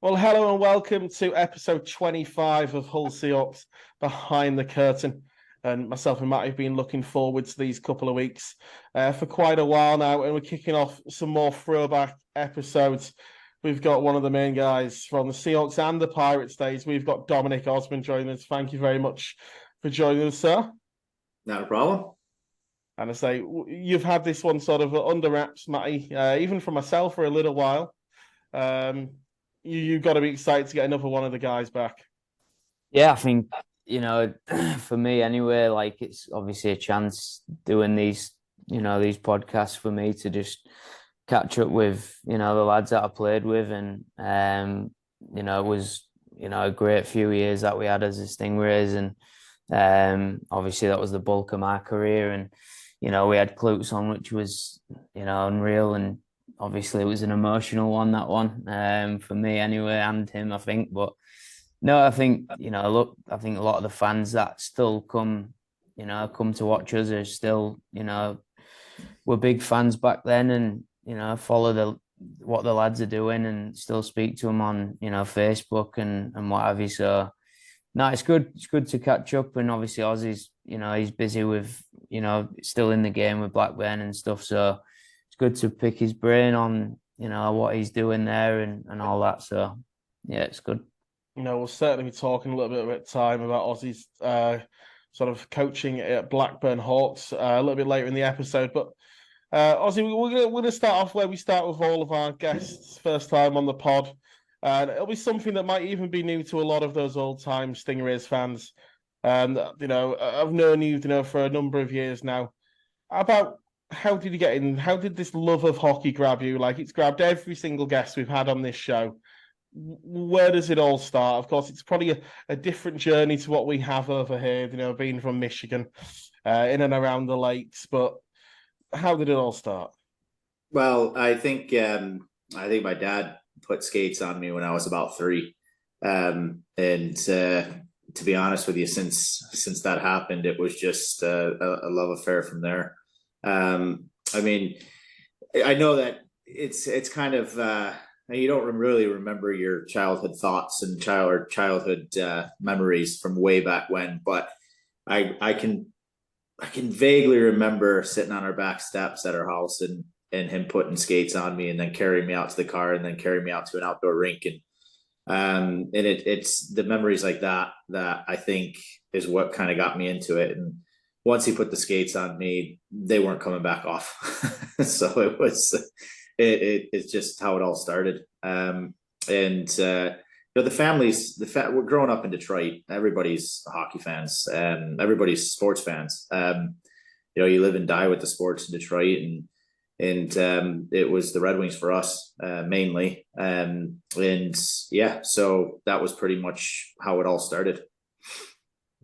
Well, hello and welcome to episode 25 of Hull Seahawks Behind the Curtain. And myself and Matt have been looking forward to these couple of weeks for quite a while now, and we're kicking off some more throwback episodes. We've got one of the main guys from the Seahawks and the Pirates days. We've got Dominic Osman joining us. Thank you very much for joining us, sir. Not a problem. And I say, you've had this one sort of under wraps, Matty, even for myself for a little while. You've got to be excited to get another one of the guys back. Yeah, I think, for me anyway, like it's obviously a chance doing these podcasts for me to just catch up with, the lads that I played with. And, it was, a great few years that we had as the Stingrays. And obviously that was the bulk of my career. And, we had Klutz on, which was, unreal. And obviously it was an emotional one, that one, for me anyway, and him, I think. But no, I think, I think a lot of the fans that still come to watch us are still, were big fans back then, and, follow what the lads are doing and still speak to them on, Facebook and what have you. So no, it's good to catch up. And obviously Ozzy's, he's busy with, still in the game with Blackburn and stuff. So it's good to pick his brain on, what he's doing there and all that. So yeah, it's good. We'll certainly be talking a little bit about time about Ozzy's sort of coaching at Blackburn Hawks a little bit later in the episode. But Ozzy, we're going to start off where we start with all of our guests, first time on the pod. And it'll be something that might even be new to a lot of those old-time Stingrays fans. And, I've known you, for a number of years now. About how did you get in? How did this love of hockey grab you? Like, it's grabbed every single guest we've had on this show. Where does it all start? Of course, it's probably a different journey to what we have over here, being from Michigan, in and around the lakes. But how did it all start? Well, I think my dad put skates on me when I was about 3. And to be honest with you, since that happened, it was just a love affair from there. I mean, I know that it's kind of you don't really remember your childhood thoughts and childhood memories from way back when, but I can vaguely remember sitting on our back steps at our house and him putting skates on me and then carrying me out to the car and then carrying me out to an outdoor rink. And it's the memories like that I think is what kind of got me into it. And once he put the skates on me, they weren't coming back off. So it was, it's just how it all started. The families, we're growing up in Detroit. Everybody's hockey fans, everybody's sports fans. You live and die with the sports in Detroit, and it was the Red Wings for us mainly. So that was pretty much how it all started.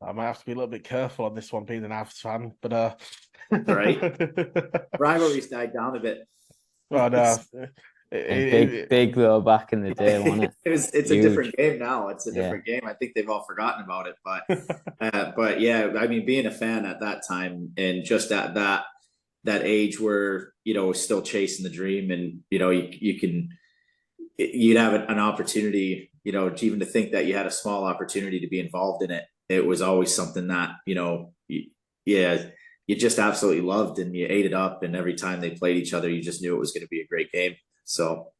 I might have to be a little bit careful on this one, being an Avs fan, but right, rivalries died down a bit. But big though back in the day, wasn't it? It's a different game now. It's a different game. I think they've all forgotten about it, but yeah, I mean, being a fan at that time and just at that age where still chasing the dream, and you'd have an opportunity, even to think that you had a small opportunity to be involved in it. It was always something that you just absolutely loved, and you ate it up. And every time they played each other, you just knew it was going to be a great game. So,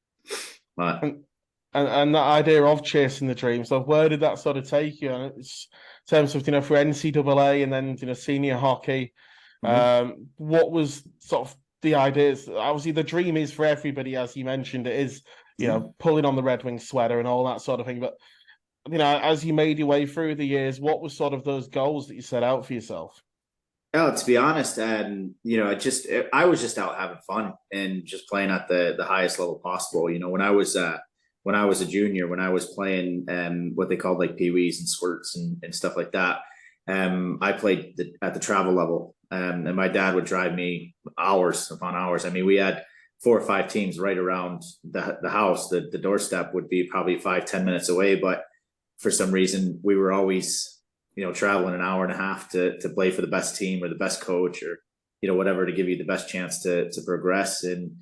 and that idea of chasing the dream. So, where did that sort of take you? And it's in terms of for NCAA and then senior hockey. Mm-hmm. What was sort of the ideas? Obviously, the dream is for everybody, as you mentioned. It is pulling on the Red Wings sweater and all that sort of thing. But as you made your way through the years, what was sort of those goals that you set out for yourself? Oh, to be honest, and I was just out having fun and just playing at the highest level possible. When I was a junior, when I was playing what they called like peewees and squirts and stuff like that, I played at the travel level, and my dad would drive me hours upon hours. I mean, we had 4 or 5 teams right around the house. The doorstep would be probably 5-10 minutes away, but for some reason we were always traveling an hour and a half to play for the best team or the best coach or whatever, to give you the best chance to progress. And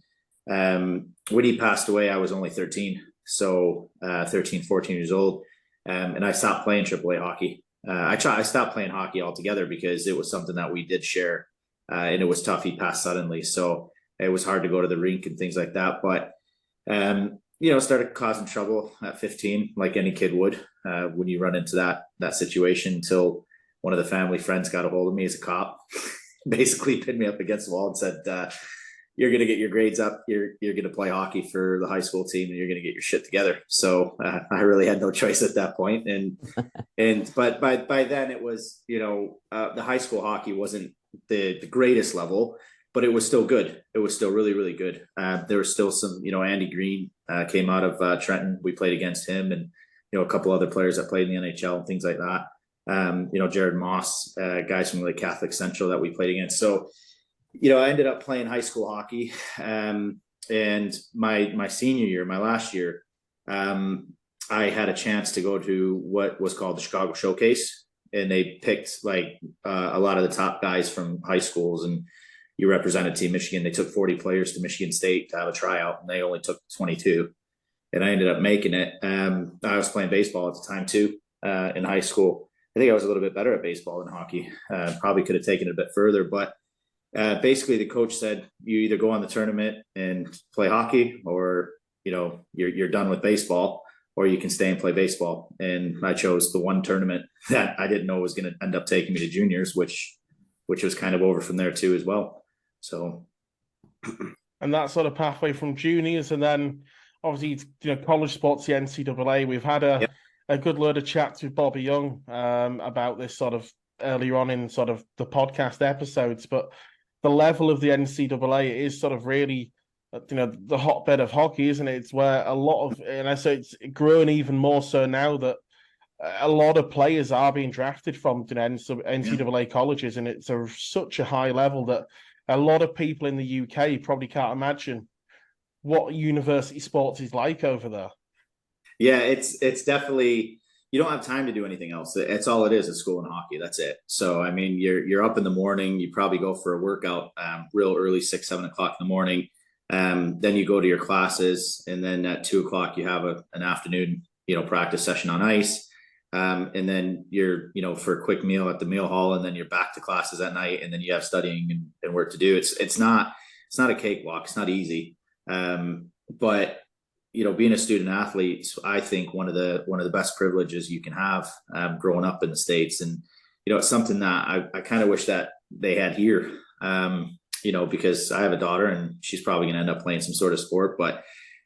when he passed away, I was only 13. So 13, 14 years old. And I stopped playing AAA hockey. I stopped playing hockey altogether because it was something that we did share. And it was tough. He passed suddenly. So it was hard to go to the rink and things like that. But, started causing trouble at 15, like any kid would, when you run into that situation, until one of the family friends got a hold of me as a cop, basically pinned me up against the wall and said, you're going to get your grades up. You're going to play hockey for the high school team, and you're going to get your shit together. So I really had no choice at that point. But by then it was, the high school hockey wasn't the greatest level, but it was still good. It was still really, really good. There was still some, Andy Green came out of Trenton. We played against him, and, a couple other players that played in the NHL and things like that. Jared Moss, guys from like Catholic Central that we played against. So, I ended up playing high school hockey. And my senior year, my last year, I had a chance to go to what was called the Chicago Showcase. And they picked like a lot of the top guys from high schools, and you represented Team Michigan. They took 40 players to Michigan State to have a tryout, and they only took 22. And I ended up making it. I was playing baseball at the time too, in high school. I think I was a little bit better at baseball than hockey. Probably could have taken it a bit further, but basically the coach said, you either go on the tournament and play hockey, or, you're done with baseball, or you can stay and play baseball. And I chose the one tournament that I didn't know was going to end up taking me to juniors, which was kind of over from there too as well. So. And that sort of pathway from juniors, and then obviously, college sports, the NCAA. We've had a good load of chats with Bobby Young about this sort of earlier on in sort of the podcast episodes, but the level of the NCAA is sort of really, the hotbed of hockey, isn't it? It's where a lot of, and I say it's grown even more so now that a lot of players are being drafted from NCAA colleges, and it's such a high level that a lot of people in the UK probably can't imagine what university sports is like over there. Yeah, it's definitely, you don't have time to do anything else. It's all it is school and hockey. That's it. So, I mean, you're up in the morning, you probably go for a workout real early, 6, 7 o'clock in the morning. Then you go to your classes, and then at 2 o'clock you have an afternoon, practice session on ice. And then you're, for a quick meal at the meal hall, and then you're back to classes at night, and then you have studying and work to do. It's not a cakewalk. It's not easy. But being a student athlete, I think one of the best privileges you can have growing up in the States. And, it's something that I kind of wish that they had here, because I have a daughter and she's probably going to end up playing some sort of sport, but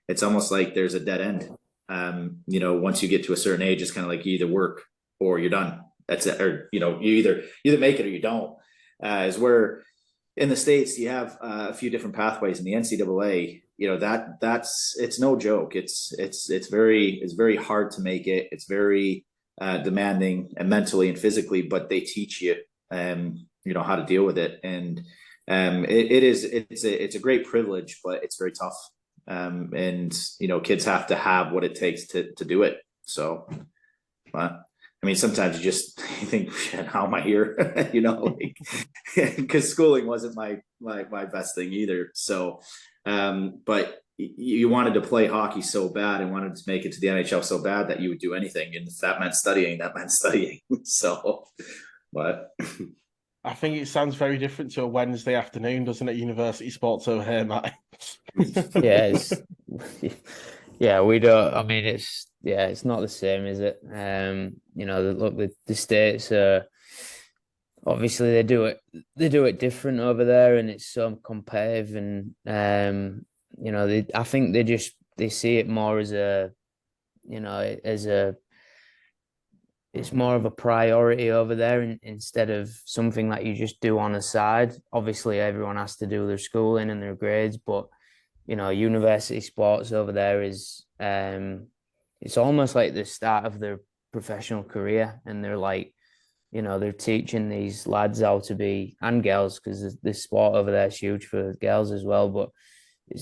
it's almost like there's a dead end. Once you get to a certain age, it's kind of like you either work or you're done. That's it. Or, you either make it or you don't. Is where in the States you have a few different pathways. In the NCAA, it's no joke. It's very hard to make it. It's very demanding, and mentally and physically, but they teach you how to deal with it. And it's a great privilege, but it's very tough. And kids have to have what it takes to do it. So, but I mean, sometimes you think, how am I here? Because schooling wasn't my best thing either. So, but you wanted to play hockey so bad and wanted to make it to the NHL so bad that you would do anything. And if that meant studying, that meant studying. So, but I think it sounds very different to a Wednesday afternoon, doesn't it? University sports over here, Matt. Yeah, we don't. I mean, it's not the same, is it? Look, the States are obviously they do it different over there, and it's so competitive. And I think they see it more as it's more of a priority over there instead of something that you just do on the side. Obviously, everyone has to do their schooling and their grades, but university sports over there is it's almost like the start of their professional career, and they're like, they're teaching these lads how to be, and girls, because the sport over there is huge for girls as well, but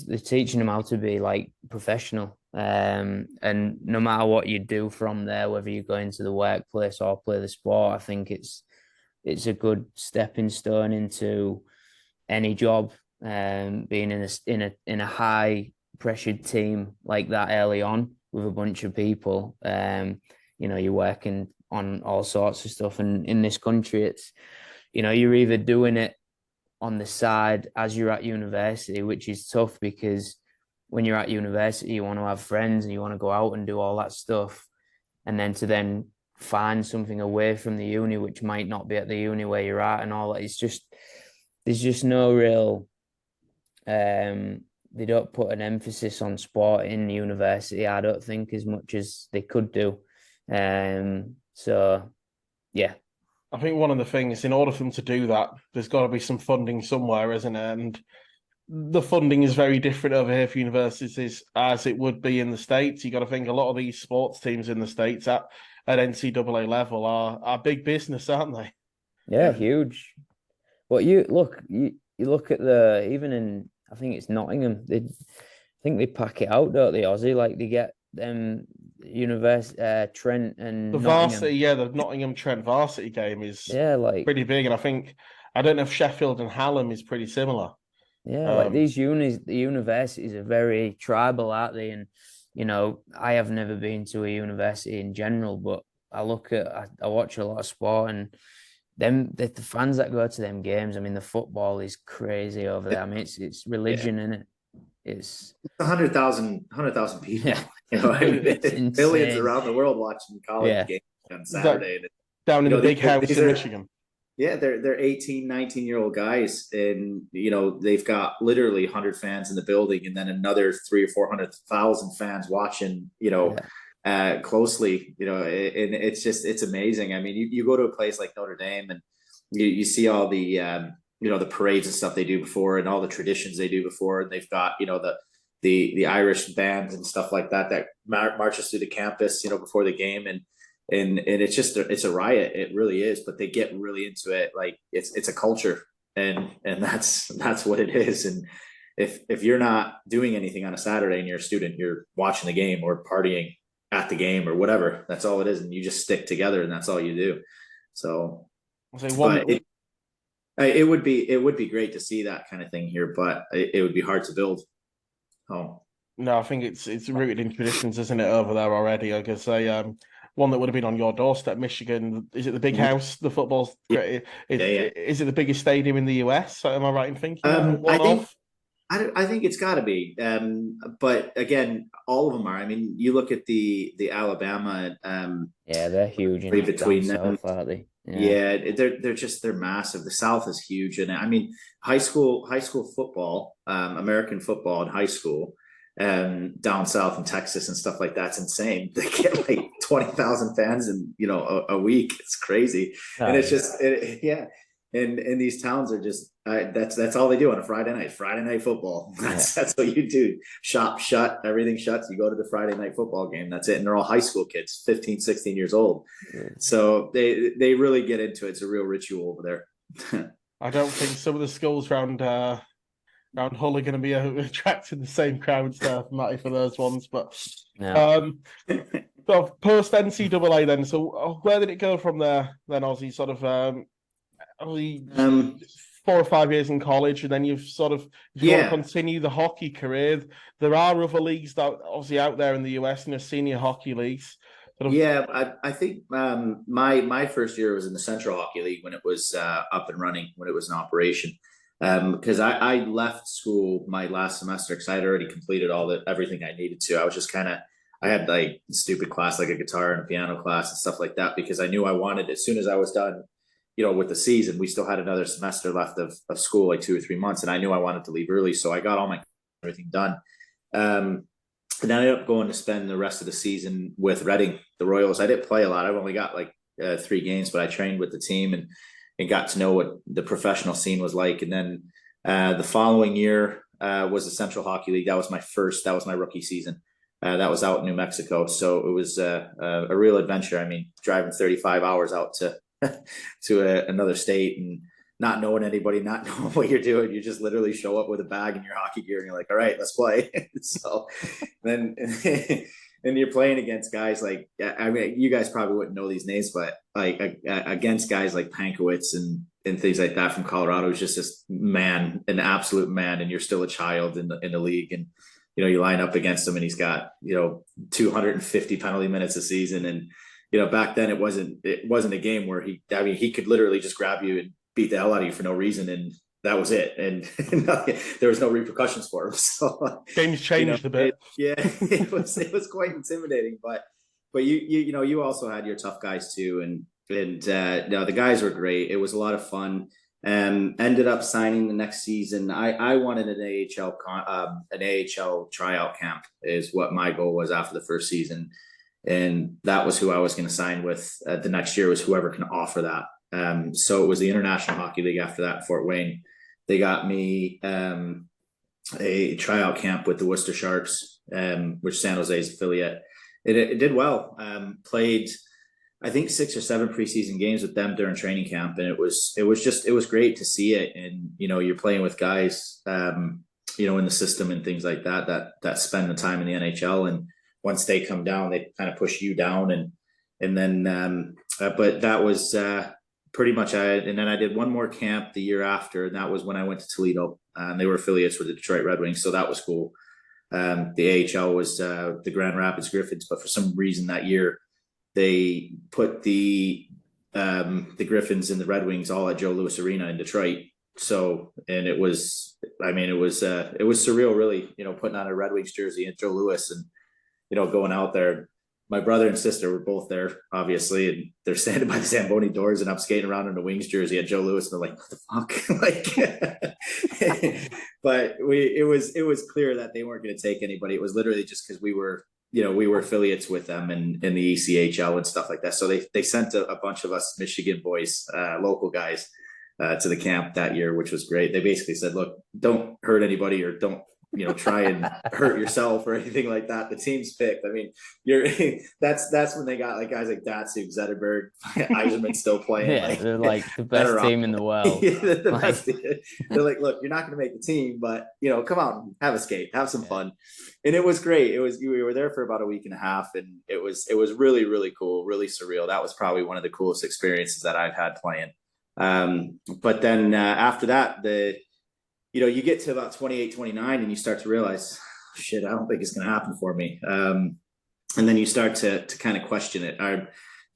they're teaching them how to be like professional. And no matter what you do from there, whether you go into the workplace or play the sport, I think it's a good stepping stone into any job. Being in a high pressured team like that early on, with a bunch of people. You're working on all sorts of stuff, and in this country, it's you're either doing it on the side as you're at university, which is tough because when you're at university, you want to have friends and you want to go out and do all that stuff, and then to find something away from the uni, which might not be at the uni where you're at, and all that. There's just no real. They don't put an emphasis on sport in university, I don't think, as much as they could do. So, yeah. I think one of the things, in order for them to do that, there's got to be some funding somewhere, isn't it? And the funding is very different over here for universities as it would be in the States. You got to think a lot of these sports teams in the States at NCAA level are big business, aren't they? Yeah, huge. But you look at even in, I think it's Nottingham, I think they pack it out, don't they, Aussie? Like they get them Trent and the varsity, the Nottingham Trent varsity game is pretty big, and I don't know if Sheffield and Hallam is pretty similar. Yeah, like the universities are very tribal, aren't they? And I have never been to a university in general, but I watch a lot of sport, and the fans that go to them games. I mean, the football is crazy over there. I mean, it's religion, isn't it? It's 100,000 people. Yeah. Billions around the world watching college games on Saturday. Down in the big house in Michigan. Yeah, they're 18, 19-year-old guys, and they've got literally 100 fans in the building, and then another 300,000 or 400,000 fans watching. Closely. And it's amazing. I mean, you go to a place like Notre Dame, and you see all the the parades and stuff they do before, and all the traditions they do before, and they've got the Irish bands and stuff like that marches through the campus before the game, and it's a riot. It really is. But they get really into it. Like it's a culture, and that's what it is. And if you're not doing anything on a Saturday and you're a student, you're watching the game or partying at the game or whatever, that's all it is, and you just stick together, and that's all you do. So it would be great to see that kind of thing here, but it would be hard to build. No, I think it's rooted in traditions, isn't it, over there already? I guess one that would have been on your doorstep, Michigan. Is it the big house? The football's great. Is it the biggest stadium in the US? Am I right in thinking? I think it's got to be, but again, all of them are. I mean, you look at the Alabama. They're huge. In between them, South, aren't they? Yeah, they're massive. The South is huge, and I mean, high school football, American football in high school, down south in Texas and stuff like that's insane. They get like 20,000 fans in a week. It's crazy, and it's just And these towns are just that's all they do on a Friday night football. That's what you do. Shop shut, everything shuts. You go to the Friday night football game. That's it. And they're all high school kids, 15, 16 years old. So they really get into it. It's a real ritual over there. I don't think some of the schools around Hull are going to be attracting the same crowds there, Matty, for those ones. But so post NCAA then. So where did it go from there? Then Aussie sort of. 4 or 5 years in college, and then you've sort of you want to continue the hockey career. There are other leagues that obviously out there in the US, senior hockey leagues. I think my first year was in the Central Hockey League when it was up and running, when it was in operation. Because I left school my last semester because I had already completed everything I needed to. I was just I had like stupid class, like a guitar and a piano class and stuff like that, because I knew I wanted, as soon as I was done with the season, we still had another semester left of school, like 2 or 3 months. And I knew I wanted to leave early. So I got all everything done. And then I ended up going to spend the rest of the season with Reading, the Royals. I didn't play a lot. I've only got like 3 games, but I trained with the team and got to know what the professional scene was like. And then the following year was the Central Hockey League. That was my rookie season. That was out in New Mexico. So it was a real adventure. I mean, driving 35 hours out to another state and not knowing anybody, not knowing what you're doing. You just literally show up with a bag and your hockey gear and you're like, all right, let's play. So then and you're playing against guys like, I mean, you guys probably wouldn't know these names, but like against guys like Pankowitz and things like that from Colorado. Is just this man, an absolute man, and you're still a child in the league. And you line up against him and he's got, 250 penalty minutes a season. And, back then it wasn't a game where he could literally just grab you and beat the hell out of you for no reason. And that was it. And there was no repercussions for him. So games changed a bit. It was quite intimidating, but you also had your tough guys too. And the guys were great. It was a lot of fun. Ended up signing the next season. I wanted an AHL tryout camp is what my goal was after the first season. And that was who I was going to sign with. The next year was whoever can offer that. So it was the International Hockey League after that in Fort Wayne. They got me a tryout camp with the Worcester Sharks, which San Jose's affiliate. It did well. Played, I think, 6 or 7 preseason games with them during training camp. And it was great to see it. And, you're playing with guys, in the system and things like that spend the time in the NHL. And once they come down, they kind of push you down. And then, but that was pretty much it. And then I did one more camp the year after. And that was when I went to Toledo. They were affiliates with the Detroit Red Wings. So that was cool. The AHL was the Grand Rapids Griffins. But for some reason that year, they put the Griffins and the Red Wings all at Joe Louis Arena in Detroit. So, and it was surreal, really, putting on a Red Wings jersey and Joe Louis and, going out there. My brother and sister were both there, obviously, and they're standing by the Zamboni doors, and I'm skating around in a Wings jersey at Joe Louis, and they're like, "What the fuck?" But it was clear that they weren't going to take anybody. It was literally just because we were affiliates with them in the ECHL and stuff like that. So they sent a bunch of us Michigan boys, local guys, to the camp that year, which was great. They basically said, "Look, don't hurt anybody or don't, try and hurt yourself or anything like that. The team's picked." I mean, that's when they got like guys like Datsuk, Zetterberg, Eiserman still playing. Yeah, they're like the best team in the world. Yeah, they're like, "Look, you're not going to make the team, but come out and have a skate, have some fun." And it was great. We were there for about a week and a half, and it was really, really cool, really surreal. That was probably one of the coolest experiences that I've had playing. But then after that, you get to about 28, 29, and you start to realize, shit, I don't think it's going to happen for me. And then you start to kind of question it.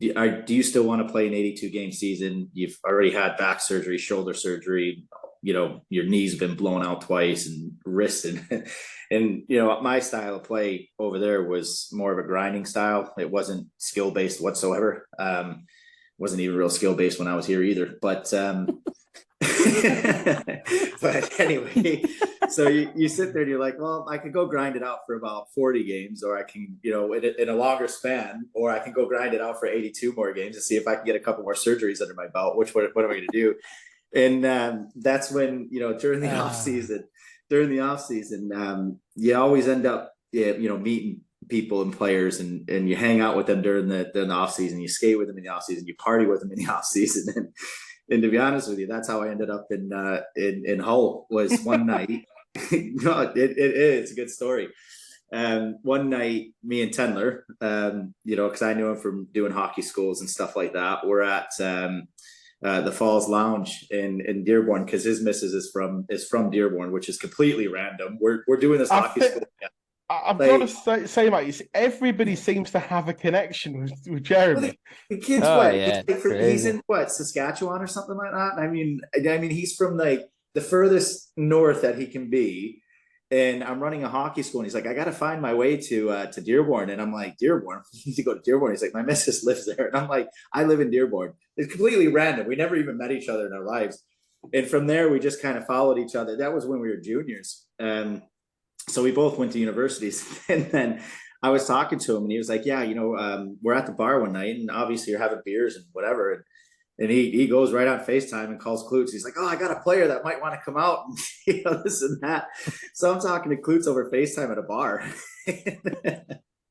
Do you still want to play an 82 game season? You've already had back surgery, shoulder surgery, your knees have been blown out twice and wrists. And my style of play over there was more of a grinding style. It wasn't skill based whatsoever. Wasn't even real skill based when I was here either. But but anyway, so you sit there and you're like, well, I could go grind it out for about 40 games, or I can, in a longer span, or I can go grind it out for 82 more games and see if I can get a couple more surgeries under my belt. What am I going to do? And that's when, during the off season, you always end up, meeting people and players, and you hang out with them during the off season. You skate with them in the off season. You party with them in the off season. And to be honest with you, that's how I ended up in Hull. Was one night. No, it's a good story. One night, me and Tendler, because I knew him from doing hockey schools and stuff like that. We're at the Falls Lounge in Dearborn, because his missus is from Dearborn, which is completely random. We're doing this hockey school. I've got to say, mate, everybody seems to have a connection with Jeremy. Well, the kid's he's in Saskatchewan or something like that. I mean, he's from like the furthest north that he can be. And I'm running a hockey school, and he's like, I got to find my way to Dearborn. And I'm like, Dearborn? You need to go to Dearborn. He's like, my missus lives there. And I'm like, I live in Dearborn. It's completely random. We never even met each other in our lives. And from there, we just kind of followed each other. That was when we were juniors. So we both went to universities. And then I was talking to him, and he was like, yeah, we're at the bar one night, and obviously you're having beers and whatever. And he goes right on FaceTime and calls Klutz. He's like, oh, I got a player that might want to come out and this and that. So I'm talking to Klutz over FaceTime at a bar.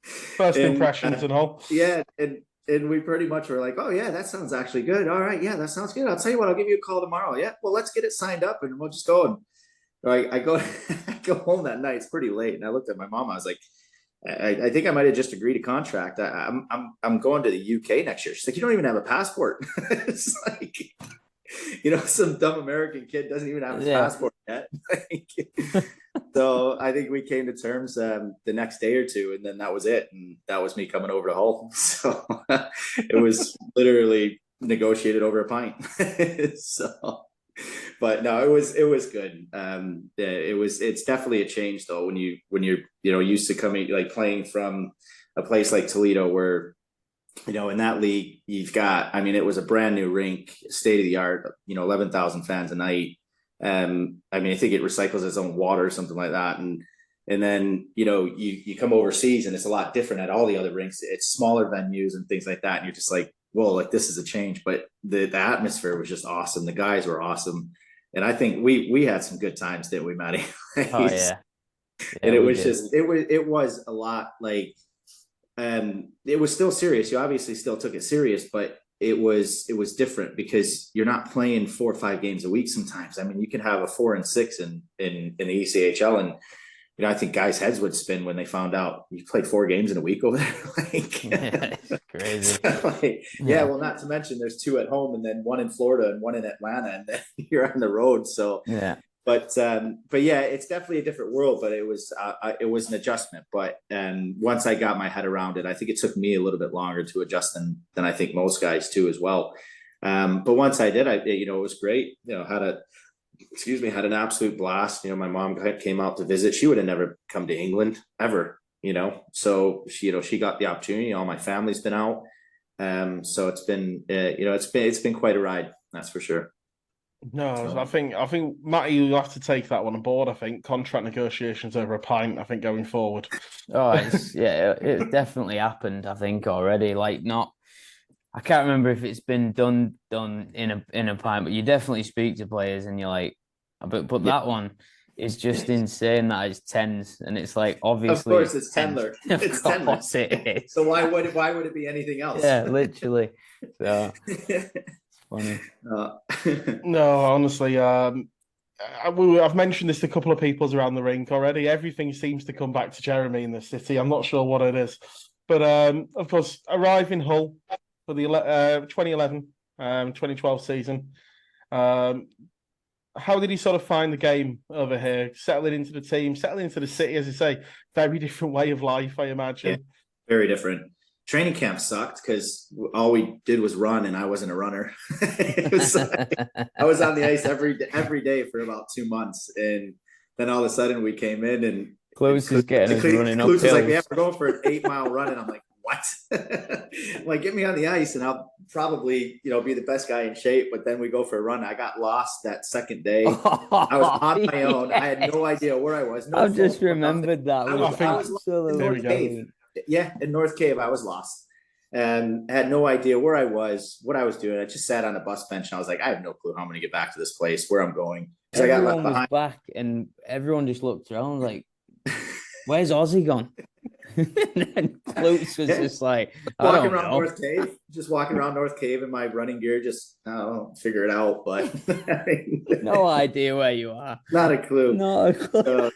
First impressions and all. Yeah. And we pretty much were like, oh, yeah, that sounds actually good. All right. Yeah, that sounds good. I'll tell you what, I'll give you a call tomorrow. Yeah. Well, let's get it signed up and we'll just go. And I go home that night. It's pretty late. And I looked at my mom. I was like, I think I might have just agreed a contract. I'm going to the UK next year. She's like, you don't even have a passport. It's like, some dumb American kid doesn't even have his passport yet. So I think we came to terms the next day or two, and then that was it. And that was me coming over to Hull. So it was literally negotiated over a pint. So, but no, it was good. It's definitely a change though when you're used to coming like playing from a place like Toledo where in that league you've got, I mean, it was a brand new rink, state of the art, 11,000 fans a night. I mean, I think it recycles its own water or something like that. And then, you come overseas and it's a lot different at all the other rinks. It's smaller venues and things like that. And you're just like, whoa, like this is a change. But the atmosphere was just awesome. The guys were awesome. And I think we had some good times, didn't we, Matty? Oh yeah. And it was just, it was a lot like, it was still serious. You obviously still took it serious, but it was different because you're not playing 4 or 5 games a week sometimes. I mean, you can have a 4 and 6 in the ECHL, and I think guys' heads would spin when they found out you played 4 games in a week over there. Like, yeah, it's crazy. Yeah, well, not to mention there's 2 at home and then 1 in Florida and 1 in Atlanta, and then you're on the road. So yeah. But yeah, it's definitely a different world. But it was an adjustment. But once I got my head around it, I think it took me a little bit longer to adjust than I think most guys too as well. But once I did, it was great. Had an absolute blast. My mom came out to visit. She would have never come to England ever. So she got the opportunity. All my family's been out. So it's been it's been quite a ride. That's for sure. No, I think Matty, you'll have to take that one on board. I think contract negotiations over a pint. I think going forward. Oh, it definitely happened. I think already. Like I can't remember if it's been done in a pint, but you definitely speak to players and you're like, but that one is just insane. That it's tens, and it's like obviously. Of course, it's Tendler. It's Tendler. It is. So why would it be anything else? Yeah, literally. So. Funny. No, honestly, I've mentioned this to a couple of people around the rink already. Everything seems to come back to Jeremy in the city. I'm not sure what it is, but of course, arrive in Hull for the 2011, 2012 season. How did he sort of find the game over here? Settling into the team, settling into the city, as you say, very different way of life, I imagine. Yeah, very different. Training camp sucked because all we did was run, and I wasn't a runner. I was on the ice every day for about 2 months, and then all of a sudden we came in and Close is getting us running up. Close was like, "Yeah, we're going for an 8-mile run," and I'm like, "What?" Like, get me on the ice, and I'll probably be the best guy in shape. But then we go for a run. I got lost that second day. I was on my own. I had no idea where I was. I've just remembered that. I was absolutely. Yeah, in North Cave, I was lost and had no idea where I was, what I was doing. I just sat on a bus bench and I was like, I have no clue how I'm going to get back to this place, where I'm going. Because I got left behind. Was back, and everyone just looked around like, "Where's Ozzy gone?" And Klutz was just like, walking around North Cave, in my running gear, just figure it out. But no idea where you are. Not a clue. Not a clue.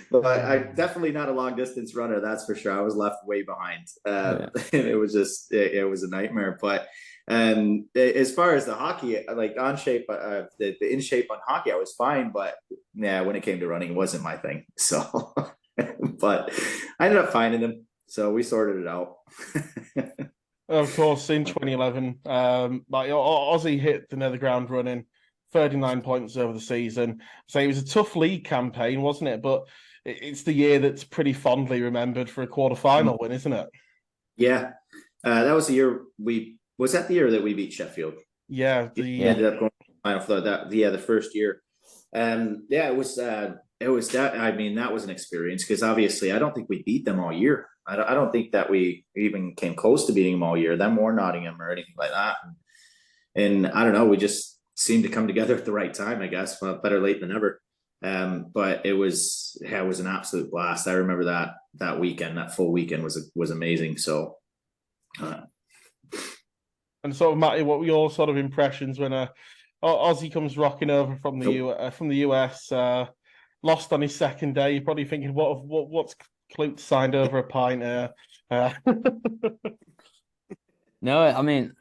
But I'm definitely not a long distance runner, that's for sure. I was left way behind. And it was just it was a nightmare. But as far as the hockey, like on shape, the in shape on hockey, I was fine. But yeah, when it came to running, it wasn't my thing. So, but I ended up finding them, so we sorted it out. Of course, in 2011, Aussie hit the ground running. 39 points over the season. So it was a tough league campaign, wasn't it? But it's the year that's pretty fondly remembered for a quarterfinal win, isn't it? Yeah. That was the year was that the year that we beat Sheffield? Yeah. Ended up going to the final for that. Yeah, the first year. Yeah, it was that. I mean, that was an experience because obviously I don't think we beat them all year. I don't think that we even came close to beating them all year, them or Nottingham or anything like that. And I don't know, we just seemed to come together at the right time, I guess. Well, better late than never. But it was an absolute blast. I remember that weekend, that full weekend was amazing. So, and sort of Matty, what were your sort of impressions when Aussie comes rocking over from the US, lost on his second day? You're probably thinking, what's Klutz signed over a pint here? No, I mean,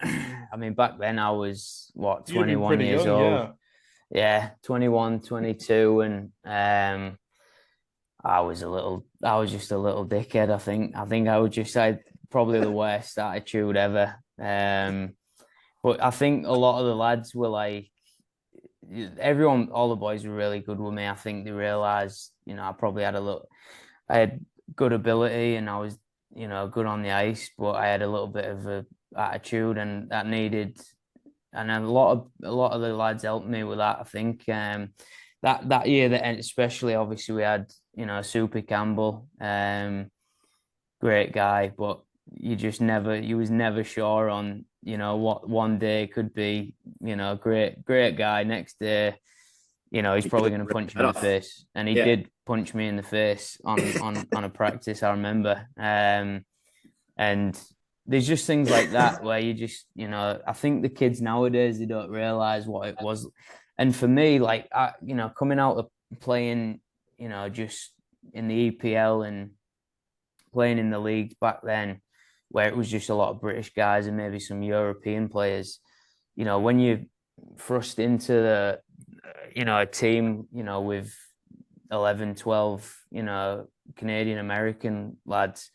back then I was 21 years old. yeah, 21, 22, and I was just a little dickhead. I think I would just say probably the worst attitude ever. But I think a lot of the lads were like, everyone, all the boys were really good with me. I think they realized, I probably I had good ability and I was, good on the ice, but I had a little bit of a attitude and that needed, and a lot of the lads helped me with that. I think that year that especially obviously we had, Super Campbell, great guy, but you was never sure on, what one day could be, great guy. Next day, he's probably going to punch me in the face, and he did punch me in the face on a practice. I remember, and there's just things like that where you just, I think the kids nowadays, they don't realize what it was, and for me, like coming out of playing, just in the EPL and playing in the leagues back then, where it was just a lot of British guys and maybe some European players, when you thrust into a team, with 11, 12, Canadian American lads,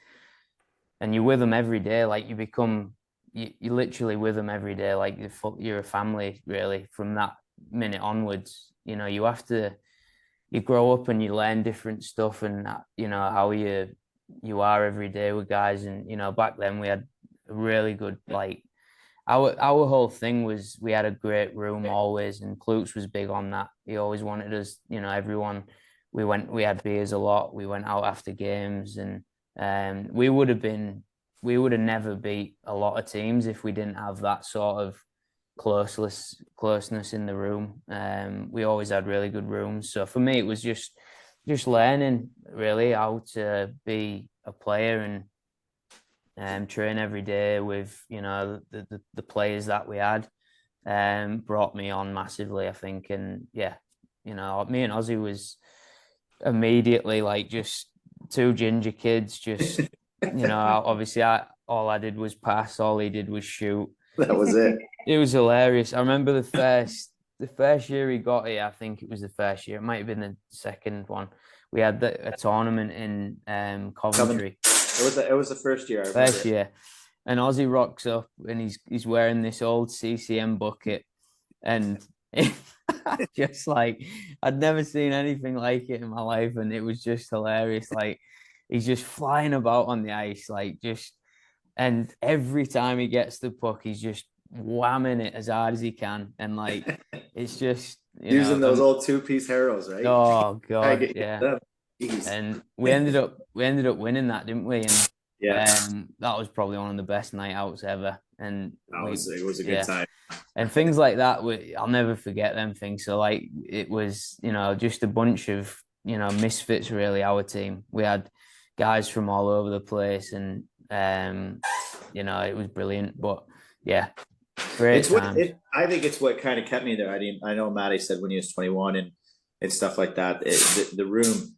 and you're with them every day, like you're literally with them every day, like you're a family really from that minute onwards. You grow up and you learn different stuff, and how you are every day with guys. And back then we had a really good, like, our whole thing was we had a great room always, and Klutz was big on that. He always wanted us, everyone. We had beers a lot. We went out after games, and we would have never beat a lot of teams if we didn't have that sort of closeness in the room. We always had really good rooms. So for me, it was just learning really how to be a player and train every day with the players that we had. Brought me on massively, I think. And yeah, me and Ozzy was immediately like just two ginger kids, just obviously all I did was pass, all he did was shoot. That was it. It was hilarious. I remember the first year he got here. I think it was the first year. It might have been the second one. We had a tournament in Coventry. It was the first year. First year, and Ozzy rocks up and he's wearing this old CCM bucket, and just like I'd never seen anything like it in my life, and it was just hilarious. Like he's just flying about on the ice, like just, and every time he gets the puck, he's just whamming it as hard as he can, and like it's just using those old two-piece arrows, right? Oh god, yeah. And we ended up winning that, didn't we? And that was probably one of the best night outs ever. And it was a good time. And things like that, I'll never forget them things. So like it was, just a bunch of misfits really. Our team, we had guys from all over the place, and it was brilliant. But yeah, great times. I think it's what kind of kept me there. I know Matty said when he was 21 and stuff like that. The room.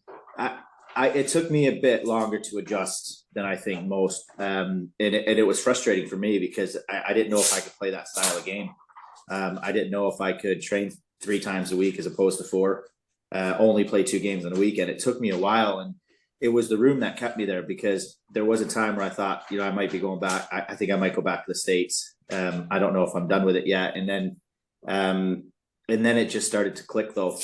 It took me a bit longer to adjust than I think most, and it was frustrating for me because I didn't know if I could play that style of game. I didn't know if I could train 3 times a week as opposed to 4, only play 2 games on a weekend. It took me a while, and it was the room that kept me there because there was a time where I thought, I might be going back. I think I might go back to the States. I don't know if I'm done with it yet, and then it just started to click though.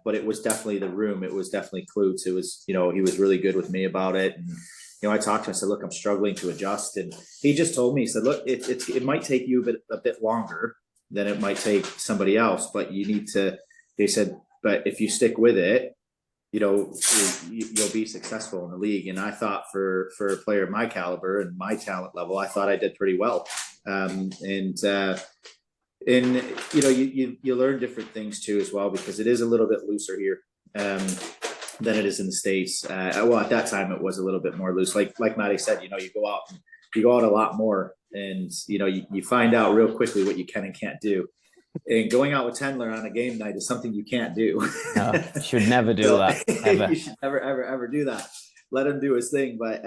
But it was definitely the room. It was definitely Klutz. It was, he was really good with me about it. And, I talked to him, I said, look, I'm struggling to adjust. And he just told me, he said, look, it might take you a bit longer than it might take somebody else, but you need to, they said, but if you stick with it, you'll be successful in the league. And I thought for a player of my caliber and my talent level, I thought I did pretty well. And you learn different things too as well, because it is a little bit looser here than it is in the States. Well, at that time it was a little bit more loose. Like Matty said, you go out a lot more, and you find out real quickly what you can and can't do. And going out with Tendler on a game night is something you can't do. No, should never do that. Ever. You should never do that. Let him do his thing, but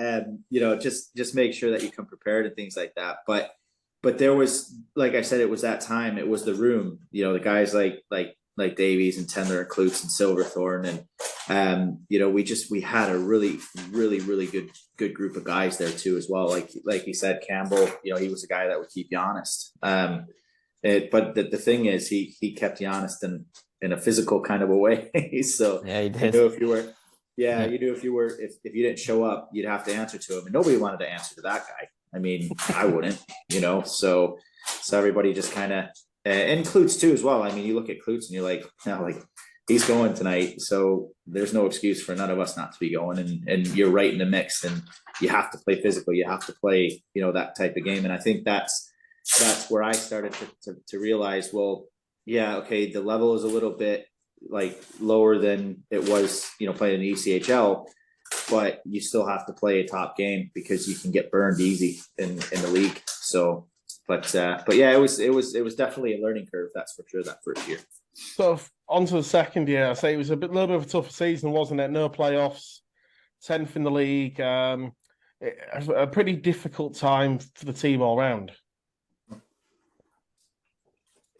just make sure that you come prepared and things like that. But there was, like I said, it was that time. It was the room. The guys like like Davies and Tendler and Klutz and Silverthorne, and we had a really good group of guys there too as well. Like you said, Campbell, he was a guy that would keep you honest. But the thing is, he kept you honest in a physical kind of a way. So yeah, he did. you knew if you didn't show up, you'd have to answer to him, and nobody wanted to answer to that guy. I mean, I wouldn't, so everybody just kind of, and Klutz too as well. I mean, you look at Klutz and you're like, no, like he's going tonight, so there's no excuse for none of us not to be going, and you're right in the mix, and you have to play physical, you have to play, that type of game. And I think that's where I started to realize, well, yeah, okay, the level is a little bit like lower than it was, playing in the ECHL, but you still have to play a top game because you can get burned easy in the league. So, but yeah, it was definitely a learning curve, that's for sure, that first year. So on to the second year, I say it was a little bit of a tougher season, wasn't it? No playoffs, 10th in the league, a pretty difficult time for the team all round.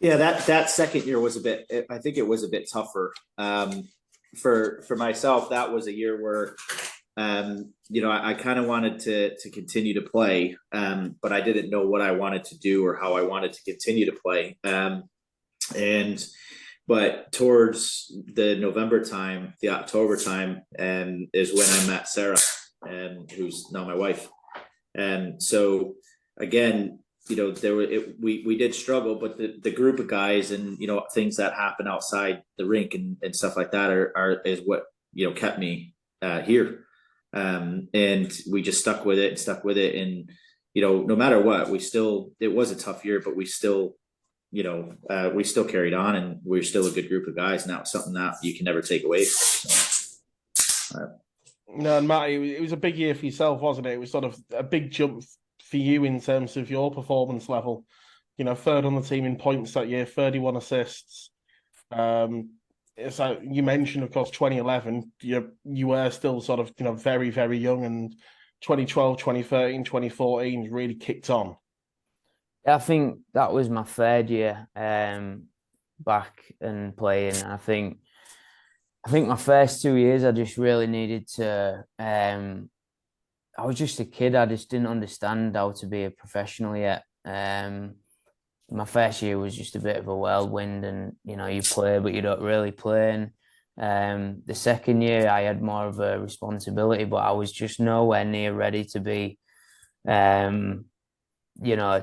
Yeah, that second year was I think it was a bit tougher. For myself, that was a year where, I kind of wanted to continue to play, but I didn't know what I wanted to do or how I wanted to continue to play. But towards the November time, the October time, is when I met Sarah, who's now my wife. And so again, we did struggle, but the group of guys and, things that happen outside the rink and stuff like that is what, kept me here. And we just stuck with it. And, no matter what, it was a tough year, but we still carried on, and we're still a good group of guys. And that was something that you can never take away. No, and Matty, it was a big year for yourself, wasn't it? It was sort of a big jump for you in terms of your performance level. Third on the team in points that year, 31 assists. So you mentioned, of course, 2011, you were still sort of, very, very young, and 2012, 2013, 2014 really kicked on. I think that was my third year back and playing. I think my first 2 years, I just really needed to. I was just a kid. I just didn't understand how to be a professional yet. My first year was just a bit of a whirlwind, and you play, but you don't really play. And the second year, I had more of a responsibility, but I was just nowhere near ready to be, a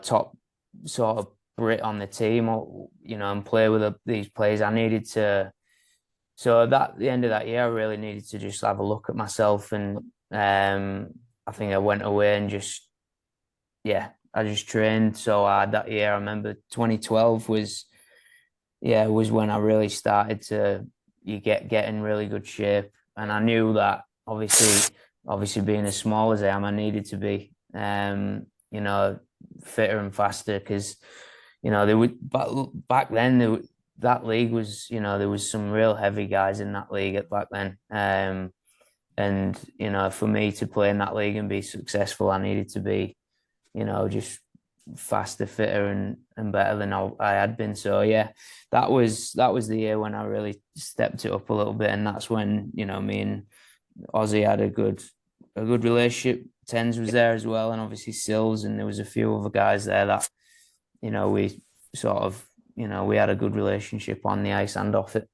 top sort of Brit on the team, or and play with these players. I needed to. So at the end of that year, I really needed to just have a look at myself, and I think I went away and I just trained so hard that year. I remember 2012 was when I really started to get in really good shape, and I knew that obviously being as small as I am, I needed to be fitter and faster, because they would back then that league was there was some real heavy guys in that league back then. And, for me to play in that league and be successful, I needed to be, just faster, fitter and better than I had been. So, yeah, that was the year when I really stepped it up a little bit. And that's when, me and Ozzy had a good relationship. Tens was there as well, and obviously Sills, and there was a few other guys there that, we sort of, we had a good relationship on the ice and off it.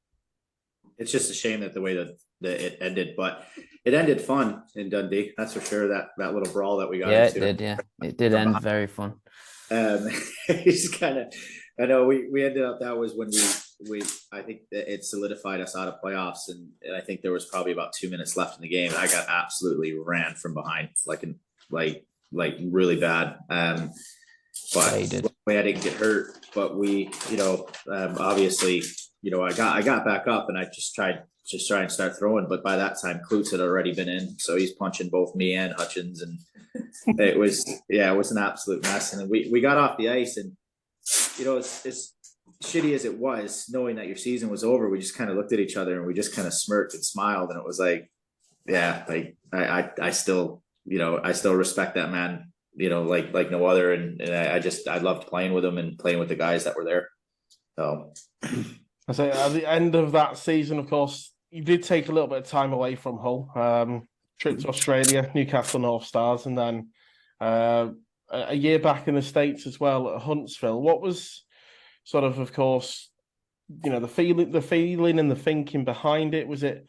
It's just a shame that the way that it ended, but it ended fun in Dundee. That's for sure. That little brawl that we got into. It did. Yeah, it did end very fun. It's kind of, I know we ended up. That was when I think that it solidified us out of playoffs, and I think there was probably about 2 minutes left in the game. I got absolutely ran from behind, like really bad. But I didn't get hurt. But we, obviously, I got back up, and I just try and start throwing. But by that time, Klutz had already been in, so he's punching both me and Hutchins, and it was an absolute mess. And then we got off the ice, and as shitty as it was, knowing that your season was over, we just kind of looked at each other and we just kind of smirked and smiled, and it was like, yeah, like I still respect that man, like no other, and I loved playing with him and playing with the guys that were there. So So at the end of that season, of course, you did take a little bit of time away from Hull. Trip to Australia, Newcastle North Stars, and then a year back in the States as well at Huntsville. What was sort of course, the feeling and the thinking behind it? Was it?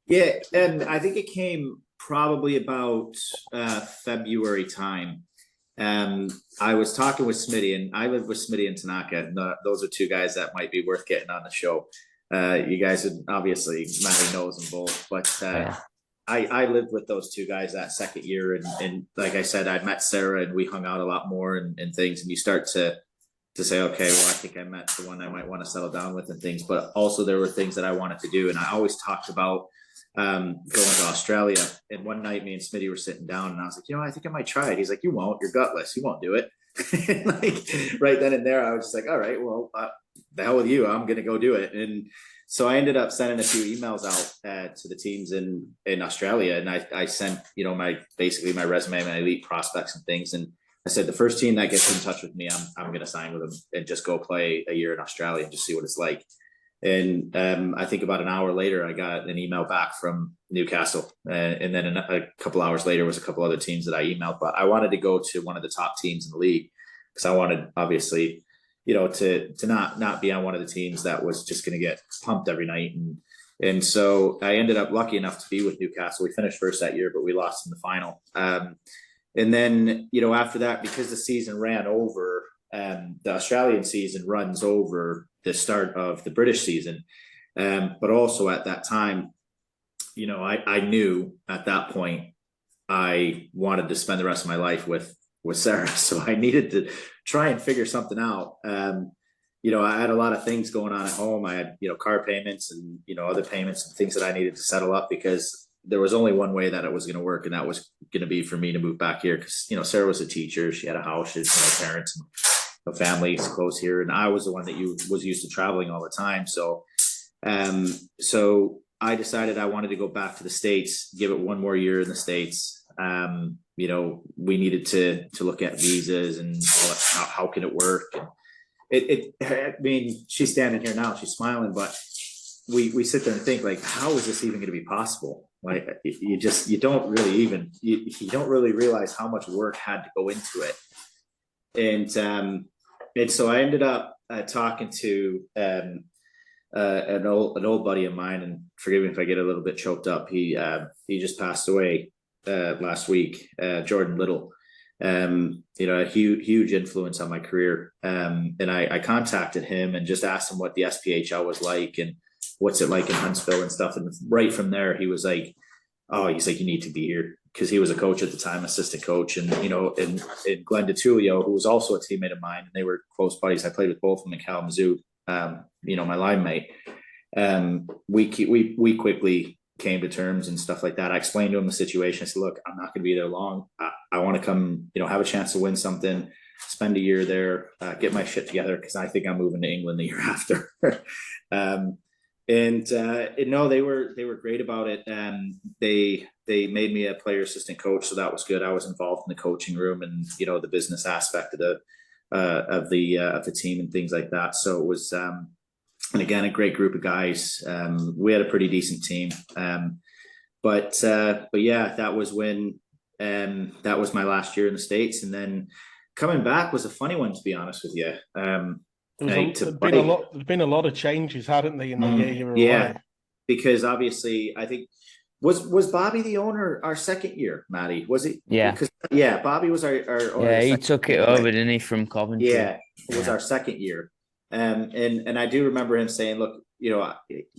Yeah, and I think it came probably about February time. I was talking with Smitty, and I live with Smitty and Tanaka, and those are two guys that might be worth getting on the show. You guys would obviously, Matty knows them both, but I lived with those two guys that second year, and like I said, I met Sarah, and we hung out a lot more and things, and you start to say, okay, well, I think I met the one I might want to settle down with and things, but also there were things that I wanted to do, and I always talked about going to Australia. And one night me and Smitty were sitting down, and I was like, I think I might try it. He's like, you won't, you're gutless, you won't do it. Like right then and there, I was just like, all right, well, the hell with you, I'm gonna go do it. And so I ended up sending a few emails out to the teams in Australia, and I sent my resume, my elite prospects and things, and I said the first team that gets in touch with me, I'm gonna sign with them and just go play a year in Australia and just see what it's like. And I think about an hour later, I got an email back from Newcastle. And then a couple hours later was a couple other teams that I emailed. But I wanted to go to one of the top teams in the league because I wanted, obviously, to not be on one of the teams that was just going to get pumped every night. And so I ended up lucky enough to be with Newcastle. We finished first that year, but we lost in the final. And then, after that, because the season ran over, the Australian season runs over the start of the British season. But also at that time, I knew at that point I wanted to spend the rest of my life with Sarah. So I needed to try and figure something out. I had a lot of things going on at home. I had, car payments and, other payments and things that I needed to settle up because there was only one way that it was going to work. And that was going to be for me to move back here. Cause, Sarah was a teacher. She had a house, she had parents and a family close here. And I was the one that was used to traveling all the time. So I decided I wanted to go back to the States, give it one more year in the States. We needed to look at visas and how can it work. I mean, she's standing here now, she's smiling, but we sit there and think like, how is this even going to be possible? Like you don't really realize how much work had to go into it. And so I ended up talking to an old buddy of mine, and forgive me if I get a little bit choked up. He just passed away last week, Jordan Little. A huge influence on my career. And I contacted him and just asked him what the SPHL was like and what's it like in Huntsville and stuff. And right from there, he was like, he's like, you need to be here. Because he was a coach at the time, assistant coach, and and Glenn DeTulio, who was also a teammate of mine, and they were close buddies. I played with both of them in Kalamazoo. My line mate. We quickly came to terms and stuff like that. I explained to him the situation. I said, "Look, I'm not going to be there long. I want to come, have a chance to win something, spend a year there, get my shit together because I think I'm moving to England the year after." They were great about it. They made me a player assistant coach, so that was good. I was involved in the coaching room and the business aspect of the team and things like that. So it was and again a great group of guys. We had a pretty decent team. But yeah, that was when that was my last year in the States, and then coming back was a funny one, to be honest with you. There's been a lot of changes, hadn't they, in the year you were away? Because obviously, I think was Bobby the owner our second year, Matty? Was he? Yeah. Because Bobby was our owner. Yeah, he took it over, didn't he, from Coventry? Yeah, it was our second year. And I do remember him saying, look,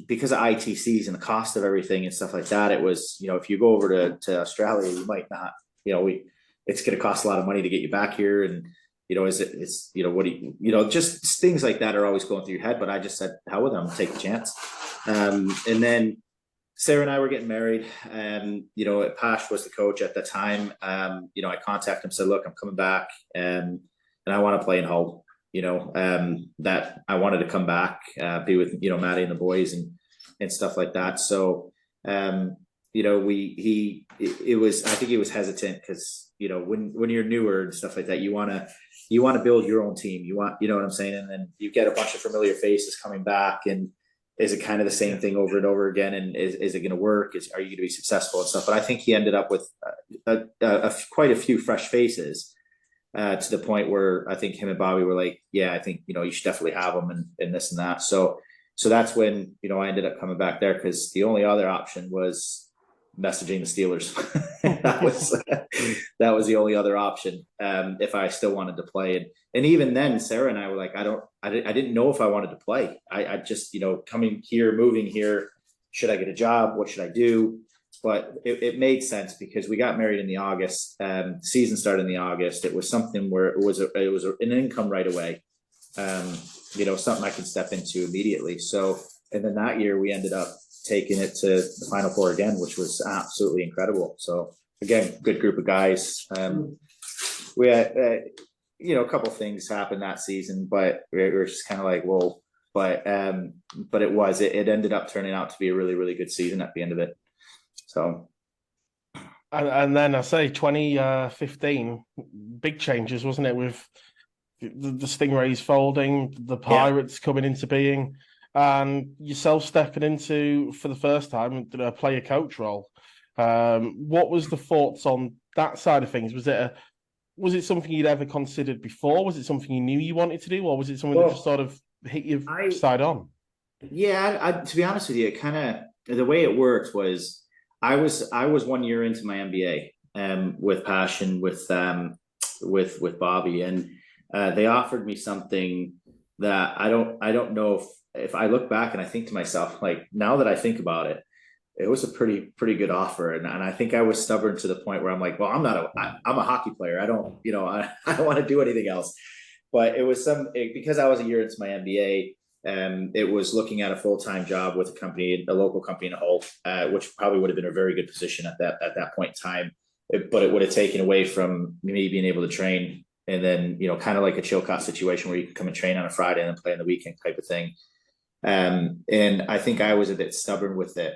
because of ITCs and the cost of everything and stuff like that, it was, if you go over to Australia, you might not, it's going to cost a lot of money to get you back here. And, just things like that are always going through your head. But I just said, hell with them, take a chance. And then Sarah and I were getting married, and, Pash was the coach at the time. I contacted him, said, look, I'm coming back and I want to play in Hull, that I wanted to come back, be with, Matty and the boys and stuff like that. So, I think he was hesitant because, when you're newer and stuff like that, you want to build your own team. You want, what I'm saying? And then you get a bunch of familiar faces coming back, and is it kind of the same thing over and over again? And is it going to work? Are you going to be successful and stuff? But I think he ended up with quite a few fresh faces to the point where I think him and Bobby were like, yeah, I think, you should definitely have him and this and that. So that's when, I ended up coming back there, because the only other option was messaging the Steelers. that was the only other option if I still wanted to play. And even then, Sarah and I were like, I didn't know if I wanted to play. I just, coming here, moving here, should I get a job? What should I do? But it made sense because we got married in the August. Season started in the August. It was something where it was an income right away. Something I could step into immediately. So, and then that year we ended up taking it to the Final Four again, which was absolutely incredible. So again, good group of guys. We had, a couple of things happened that season, but we were just kind of like, whoa. But it ended up turning out to be a really, really good season at the end of it. So. And then I say 2015, big changes, wasn't it? With the Stingrays folding, the Pirates coming into being, and yourself stepping into, for the first time, a player coach role. What was the thoughts on that side of things? Was it something you'd ever considered before? Was it something you knew you wanted to do, or was it something that just sort of hit you side on? Yeah, to be honest with you, the way it worked was I was 1 year into my MBA with Passion with Bobby, and they offered me something that I don't know if I look back and I think to myself, like, now that I think about it, it was a pretty good offer. And I think I was stubborn to the point where I'm like, well, I'm a hockey player. I don't, I don't want to do anything else. But it was because I was a year into my MBA, it was looking at a full-time job with a local company in Hull, which probably would have been a very good position at that point in time. But it would have taken away from me being able to train. And then, kind of like a Chilcott situation where you can come and train on a Friday and then play on the weekend type of thing. And I think I was a bit stubborn with it.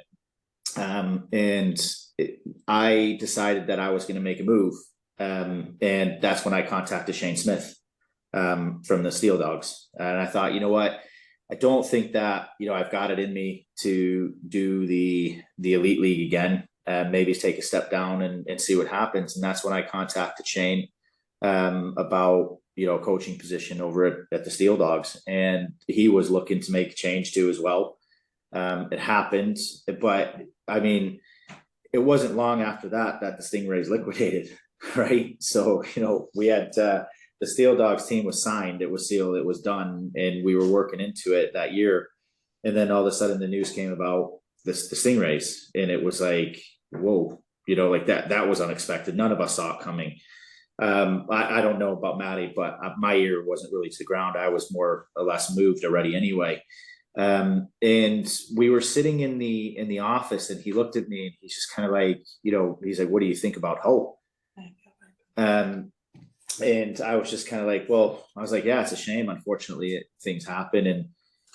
I decided that I was going to make a move. And that's when I contacted Shane Smith from the Steel Dogs. And I thought, you know what? I don't think that, I've got it in me to do the Elite League again. Maybe take a step down and see what happens. And that's when I contacted Shane about coaching position over at the Steel Dogs, and he was looking to make a change too as well. It happened, but I mean, it wasn't long after that the Stingrays liquidated, right? So we had the Steel Dogs team was signed, it was sealed, it was done, and we were working into it that year. And then all of a sudden the news came about the Stingrays, and it was like, whoa, like that was unexpected. None of us saw it coming. I don't know about Matty, but my ear wasn't really to the ground. I was more or less moved already anyway. And we were sitting in the office, and he looked at me and he's just kind of like, he's like, what do you think about Hull? And I was just kind of like, well, I was like, yeah, it's a shame. Unfortunately, things happen. And,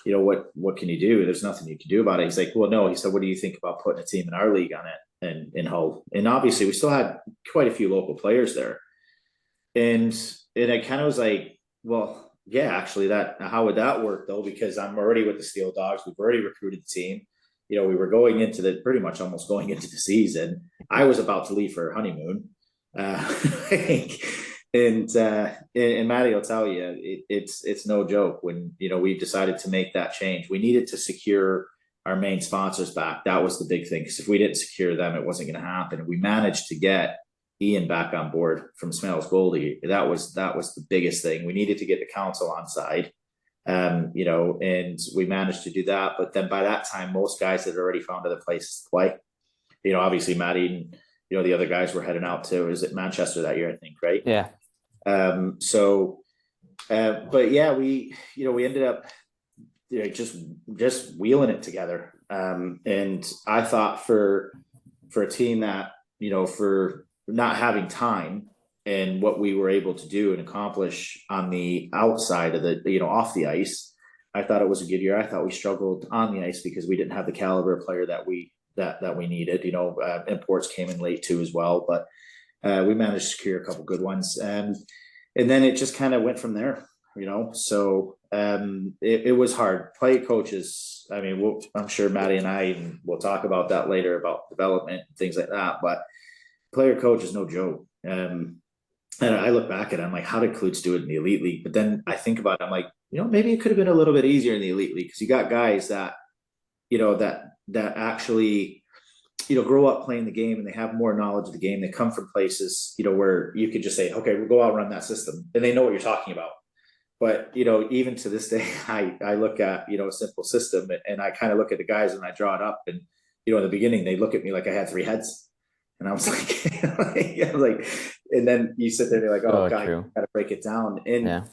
what can you do? There's nothing you can do about it. He's like, well, no, he said, what do you think about putting a team in our league on it and in Hull? And obviously we still had quite a few local players there. And I kind of was like, well, yeah, actually how would that work though? Because I'm already with the Steel Dogs. We've already recruited the team. We were going into pretty much almost going into the season. I was about to leave for a honeymoon. And Matty will tell you, it's no joke when, we decided to make that change. We needed to secure our main sponsors back. That was the big thing. Because if we didn't secure them, it wasn't going to happen. And we managed to get Ian back on board from Smells Goldie. That was the biggest thing. We needed to get the council on side, and we managed to do that. But then by that time, most guys had already found other places to play. Obviously Matty and the other guys were heading out to, is it Manchester that year, I think, right? Yeah. But yeah, we ended up just wheeling it together. And I thought for a team that for not having time and what we were able to do and accomplish on the outside of the, off the ice, I thought it was a good year. I thought we struggled on the ice because we didn't have the caliber of player that we needed. Imports came in late too as well, but we managed to secure a couple good ones. And then it just kind of went from there, So it was hard. Player coaches, I mean, I'm sure Maddie and and we'll talk about that later about development and things like that. But player coach is no joke. And I look back at it, I'm like, how did Klutz do it in the elite league? But then I think about it, I'm like, maybe it could have been a little bit easier in the elite league because you got guys that, that actually, grow up playing the game and they have more knowledge of the game. They come from places, where you could just say, okay, we'll go out and run that system, and they know what you're talking about. But, even to this day, I look at, a simple system, and I kind of look at the guys and I draw it up, and, in the beginning, they look at me like I had three heads. And I was like, and then you sit there and you're like, oh, God, you gotta break it down. And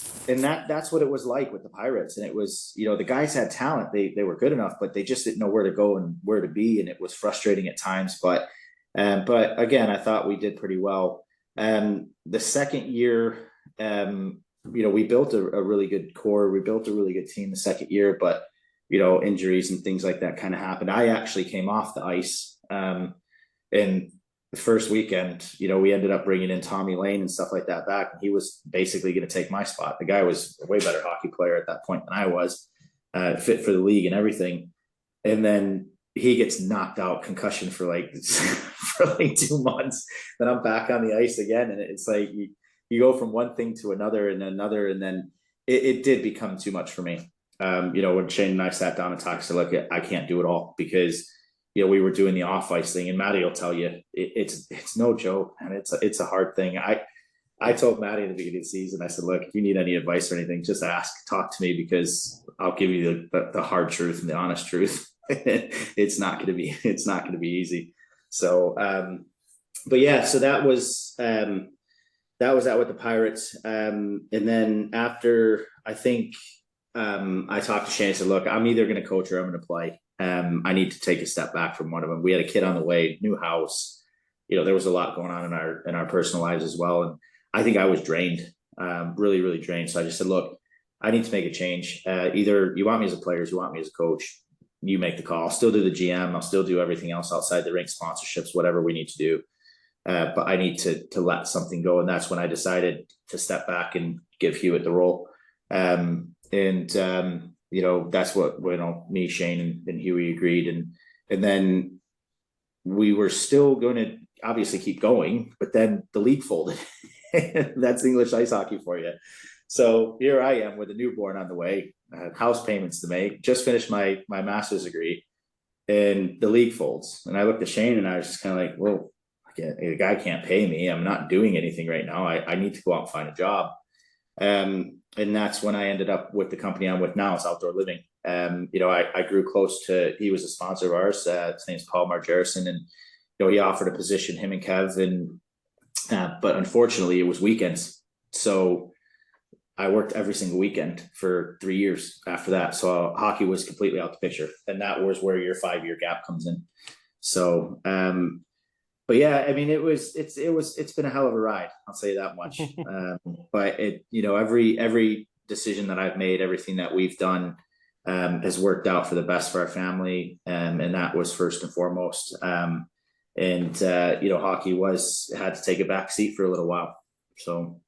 that's what it was like with the Pirates. And it was, the guys had talent, they were good enough, but they just didn't know where to go and where to be. And it was frustrating at times. But again, I thought we did pretty well. The second year, we built a really good core. We built a really good team the second year, but, injuries and things like that kind of happened. I actually came off the ice. And the first weekend, we ended up bringing in Tommy Lane and stuff like that back. And he was basically going to take my spot. The guy was a way better hockey player at that point than I was, fit for the league and everything. And then he gets knocked out, concussion for like 2 months. Then I'm back on the ice again. And it's like, you go from one thing to another and another. And then it did become too much for me. When Shane and I sat down and talked, so look, I can't do it all because we were doing the off ice thing, and Maddie will tell you it's no joke, and it's a hard thing. I told Maddie at the beginning of the season, I said, look, if you need any advice or anything, just talk to me because I'll give you the hard truth and the honest truth. It's not going to be easy. So, but yeah, so that was that with the Pirates. And then after, I think I talked to Shane and said, look, I'm either going to coach or I'm going to play. I need to take a step back from one of them. We had a kid on the way, new house. There was a lot going on in our personal lives as well. And I think I was drained, really, really drained. So I just said, look, I need to make a change. Either you want me as a player, or you want me as a coach, you make the call. I'll still do the GM. I'll still do everything else outside the rink, sponsorships, whatever we need to do. But I need to let something go. And that's when I decided to step back and give Hewitt the role. That's what, me, Shane, and Huey agreed. And then we were still going to obviously keep going, but then the league folded. That's English ice hockey for you. So here I am with a newborn on the way, house payments to make, just finished my master's degree, and the league folds. And I looked at Shane and I was just kind of like, well, the guy can't pay me. I'm not doing anything right now. I need to go out and find a job. And that's when I ended up with the company I'm with now. It's Outdoor Living. I grew close to, he was a sponsor of ours. His name's Paul Margerison, and he offered a position, him and Kev, but unfortunately it was weekends. So I worked every single weekend for 3 years after that. So hockey was completely out the picture, and that was where your 5-year gap comes in. So, but yeah, I mean, it's been a hell of a ride. I'll say that much. But every decision that I've made, everything that we've done, has worked out for the best for our family. And that was first and foremost. Hockey had to take a back seat for a little while. So.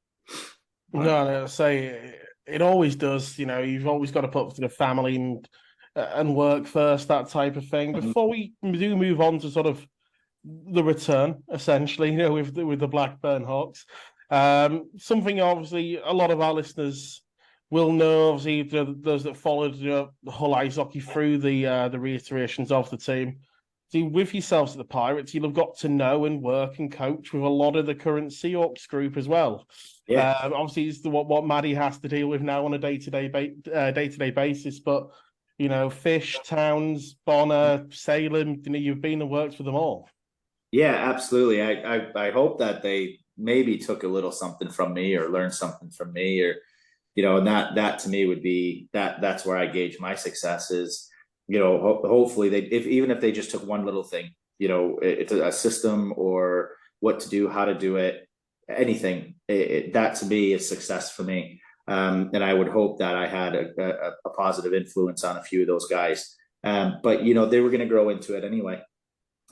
No, say it always does. You've always got to put the family and work first, that type of thing. Before we do move on to sort of the return, essentially, with the Blackburn Hawks. Something obviously a lot of our listeners will know, obviously those that followed the Hull ice hockey through the reiterations of the team. See, with yourselves at the Pirates, you'll have got to know and work and coach with a lot of the current Seahawks group as well. Yeah. Obviously, it's what Maddie has to deal with now on a day-to-day basis, but Fish, Towns, Bonner, Salem, you've been and worked with them all. Yeah, absolutely. I hope that they maybe took a little something from me or learned something from me, or, and that to me would be that's where I gauge my success is, hopefully even if they just took one little thing, it's a system or what to do, how to do it, anything, that to me is success for me. And I would hope that I had a positive influence on a few of those guys. But, they were going to grow into it anyway.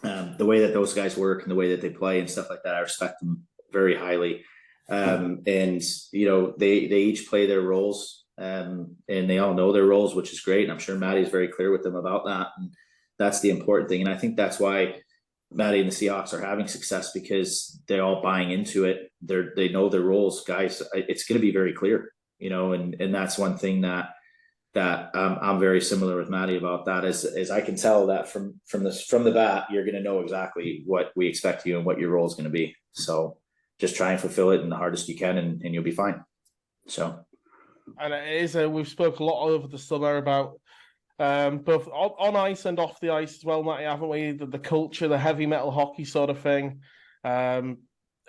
The way that those guys work and the way that they play and stuff like that, I respect them very highly. And they each play their roles and they all know their roles, which is great. And I'm sure Maddie's very clear with them about that. And that's the important thing. And I think that's why Maddie and the Seahawks are having success, because they're all buying into it. They know their roles, guys. It's going to be very clear, and that's one thing that I'm very similar with Maddie about that. Is I can tell that from the bat, you're going to know exactly what we expect of you and what your role is going to be. So just try and fulfill it in the hardest you can, and you'll be fine. So, and it is we've spoke a lot over the summer about both on ice and off the ice as well, Matty, haven't we? The culture, the heavy metal hockey sort of thing, and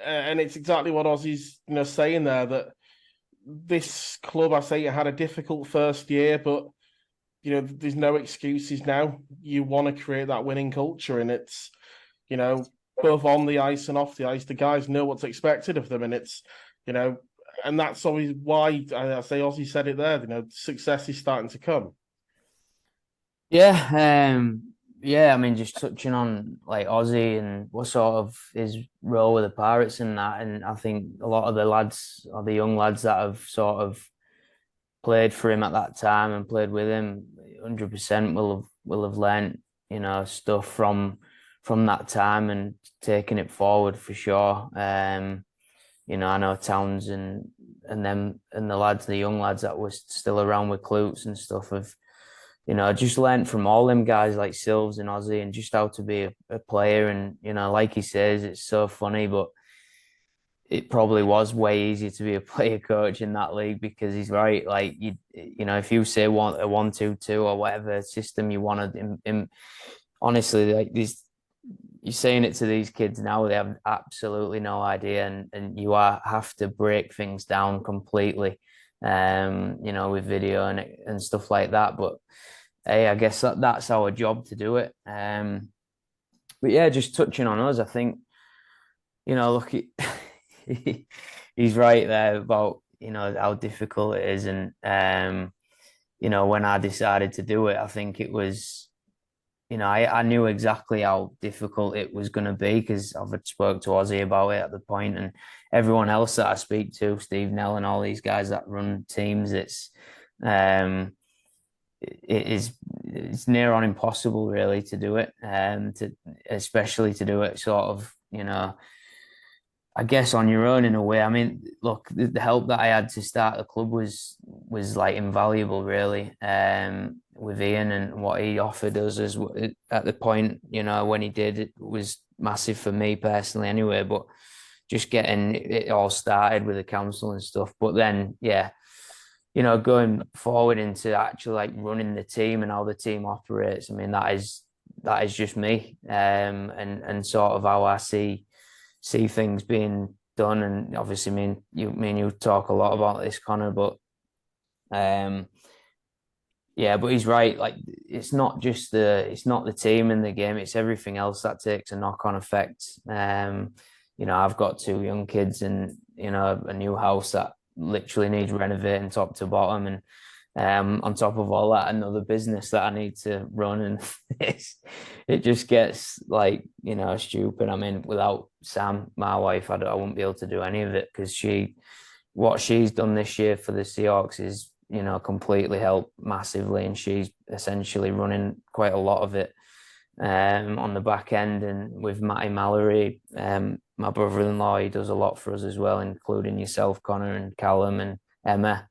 it's exactly what Ozzy's saying there, that this club, I say, it had a difficult first year, but there's no excuses now. You want to create that winning culture, and it's both on the ice and off the ice, the guys know what's expected of them, and it's and that's always why I say Ozzy said it there. Success is starting to come. Yeah, I mean, just touching on like Ozzy and what sort of his role with the Pirates and that, and I think a lot of the lads, or the young lads that have sort of played for him at that time and played with him, 100% will have learned stuff from that time and taken it forward for sure. I know Towns and them and the lads, the young lads that were still around with Klutz and stuff have. Just learned from all them guys like Silves and Ozzy, and just how to be a player. And, like he says, it's so funny, but it probably was way easier to be a player coach in that league, because he's right. Like, if you say a 1-2-2 or whatever system you wanted, honestly, like this, you're saying it to these kids now, they have absolutely no idea. And you have to break things down completely, with video and stuff like that. But hey, I guess that's our job to do it. But yeah, just touching on us, I think, look, he's right there about, how difficult it is. And, when I decided to do it, I think it was, I knew exactly how difficult it was going to be, because I've spoke to Ozzy about it at the point, and everyone else that I speak to, Steve Nell and all these guys that run teams, it's near on impossible really to do it, especially to do it sort of, I guess on your own in a way. I mean, look, the help that I had to start the club was like invaluable, really. With Ian and what he offered us at the point, when he did, it was massive for me personally, anyway. But just getting it all started with the council and stuff. But then, yeah, going forward into actually like running the team and how the team operates. I mean, that is just me, and sort of how I see things being done. And obviously, me and you talk a lot about this, Connor, but yeah, but he's right. Like, it's not the team in the game; it's everything else that takes a knock-on effect. I've got two young kids and a new house that literally needs renovating top to bottom, and on top of all that, another business that I need to run, and it just gets like stupid. I mean, without Sam, my wife, I wouldn't be able to do any of it, because what she's done this year for the Seahawks is completely helped massively, and she's essentially running quite a lot of it on the back end. And with Matty Mallory, my brother-in-law, he does a lot for us as well, including yourself, Connor, and Callum and Emma.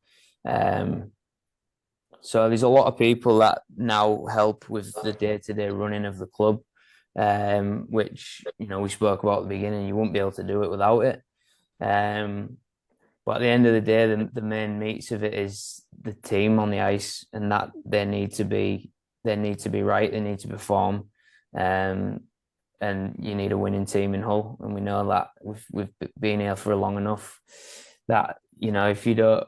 So there's a lot of people that now help with the day-to-day running of the club, which we spoke about at the beginning. You wouldn't be able to do it without it. But at the end of the day, the main meats of it is the team on the ice, and that they need to be right. They need to perform, and you need a winning team in Hull. And we know that we've been here for long enough that if you don't,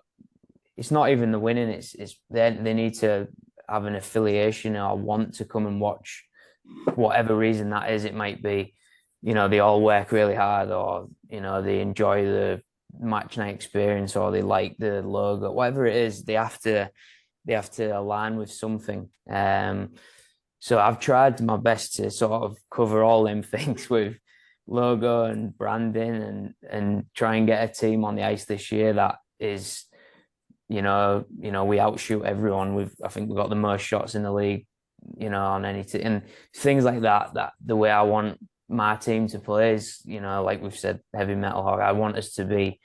it's not even the winning. It's they need to have an affiliation or want to come and watch, whatever reason that is. It might be, they all work really hard, or they enjoy the match night experience, or they like the logo, whatever it is. They have to align with something. So I've tried my best to sort of cover all them things with logo and branding, and try and get a team on the ice this year that is we outshoot everyone. I think we've got the most shots in the league, on any team, and things like that. That the way I want my team to play is, like we've said, heavy metal hog. I want us to be,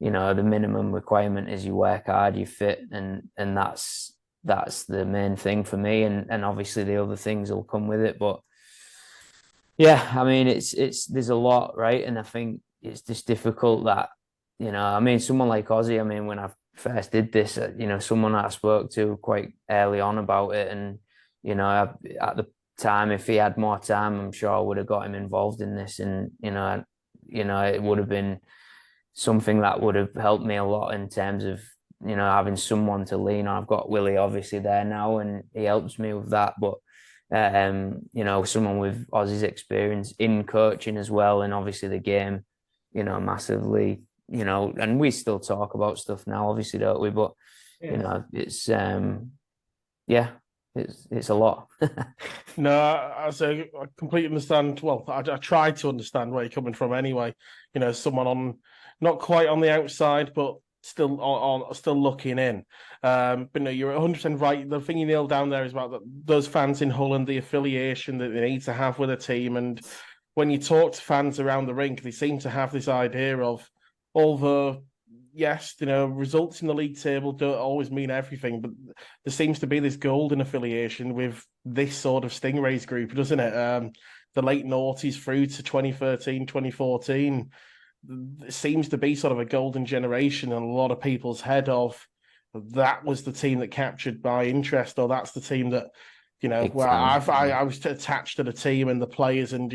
the minimum requirement is you work hard, you fit, and that's the main thing for me. And obviously the other things will come with it. But yeah, I mean, there's a lot, right? And I think it's just difficult that, I mean, someone like Ozzy, I mean, when I first did this, someone that I spoke to quite early on about it, and, at the time, if he had more time, I'm sure I would have got him involved in this, and, it would have been something that would have helped me a lot in terms of, having someone to lean on. I've got Willie obviously there now, and he helps me with that, but someone with Ozzy's experience in coaching as well, and obviously the game, massively, and we still talk about stuff now, obviously, don't we? But it's it's a lot. No, I completely understand. Well, I try to understand where you're coming from anyway. Someone on not quite on the outside, but still looking in. But no, you're 100% right. The thing you nailed down there is about those fans in Holland, the affiliation that they need to have with a team. And when you talk to fans around the rink, they seem to have this idea of, although yes, results in the league table don't always mean everything, but there seems to be this golden affiliation with this sort of Stingrays group, doesn't it? The late noughties through to 2013, 2014. It seems to be sort of a golden generation in a lot of people's head of that was the team that captured my interest, or that's the team that, where I was attached to the team and the players, and,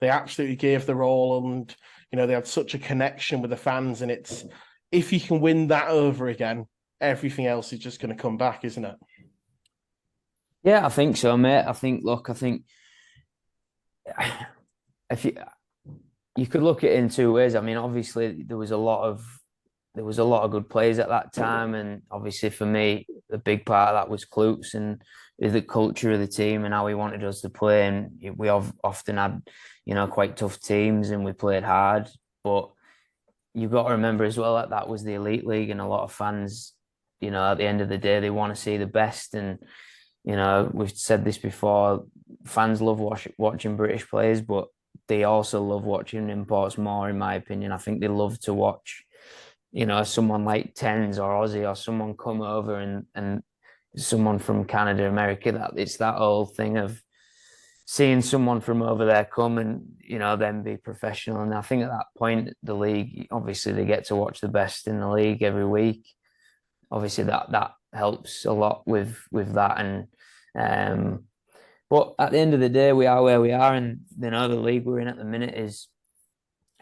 they absolutely gave their all, and, they had such a connection with the fans. And it's, if you can win that over again, everything else is just going to come back, isn't it? Yeah, I think so, mate. I think if you could look at it in two ways. I mean, obviously there was a lot of good players at that time, and obviously for me, the big part of that was Klutz and the culture of the team and how he wanted us to play. And we often had, quite tough teams, and we played hard. But you've got to remember as well that was the elite league, and a lot of fans, at the end of the day, they want to see the best. And we've said this before, fans love watching British players, but they also love watching imports more, in my opinion. I think they love to watch, someone like Tens or Aussie or someone come over, and someone from Canada, America. That it's that old thing of seeing someone from over there come and, then be professional. And I think at that point, the league, obviously they get to watch the best in the league every week. Obviously that helps a lot with that. And but at the end of the day, we are where we are, and the league we're in at the minute is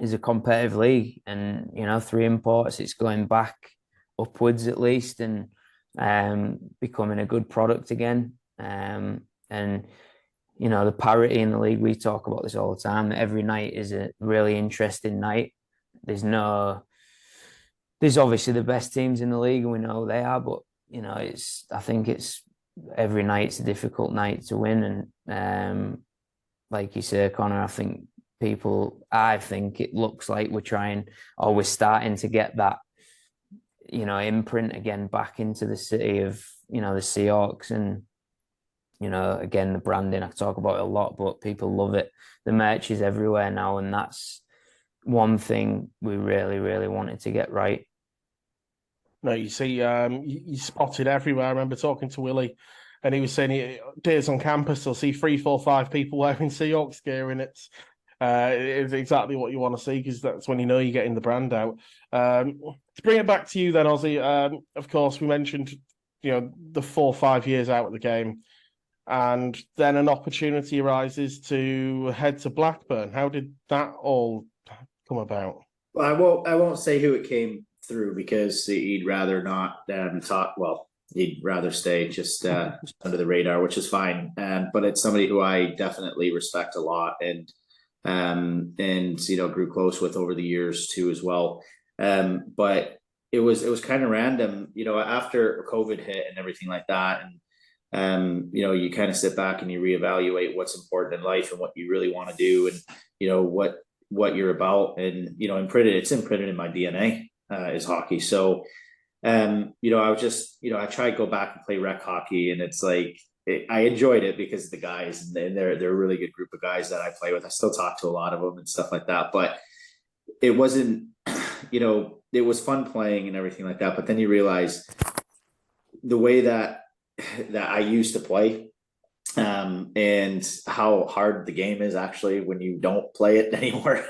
a competitive league, and 3 imports, it's going back upwards at least, and becoming a good product again. And the parity in the league, we talk about this all the time. Every night is a really interesting night. There's obviously the best teams in the league, and we know they are, but I think it's every night's a difficult night to win. And like you say, Connor, I think it looks like we're starting to get that, imprint again back into the city of, the Seahawks. And, again, the branding, I talk about it a lot, but people love it. The merch is everywhere now, and that's one thing we really, really wanted to get right. No, you see, you spotted everywhere. I remember talking to Willie, and he was saying days on campus, he'll see 3, 4, 5 people wearing Seahawks gear, and it's exactly what you want to see, because that's when you're getting the brand out. To bring it back to you then, Ozzy, of course, we mentioned, the 4 or 5 years out of the game, and then an opportunity arises to head to Blackburn. How did that all come about? Well, I won't say who it came through, because he'd rather not talk. Well, he'd rather stay just under the radar, which is fine. But it's somebody who I definitely respect a lot, and grew close with over the years too as well. But it was kind of random, after COVID hit and everything like that, and you kind of sit back and you reevaluate what's important in life and what you really want to do, and what you're about. And it's imprinted in my DNA is hockey. So I was just, I tried to go back and play rec hockey, and it's like I enjoyed it because of the guys, and they're a really good group of guys that I play with. I still talk to a lot of them and stuff like that, but it wasn't, it was fun playing and everything like that. But then you realize the way that I used to play, and how hard the game is actually when you don't play it anymore.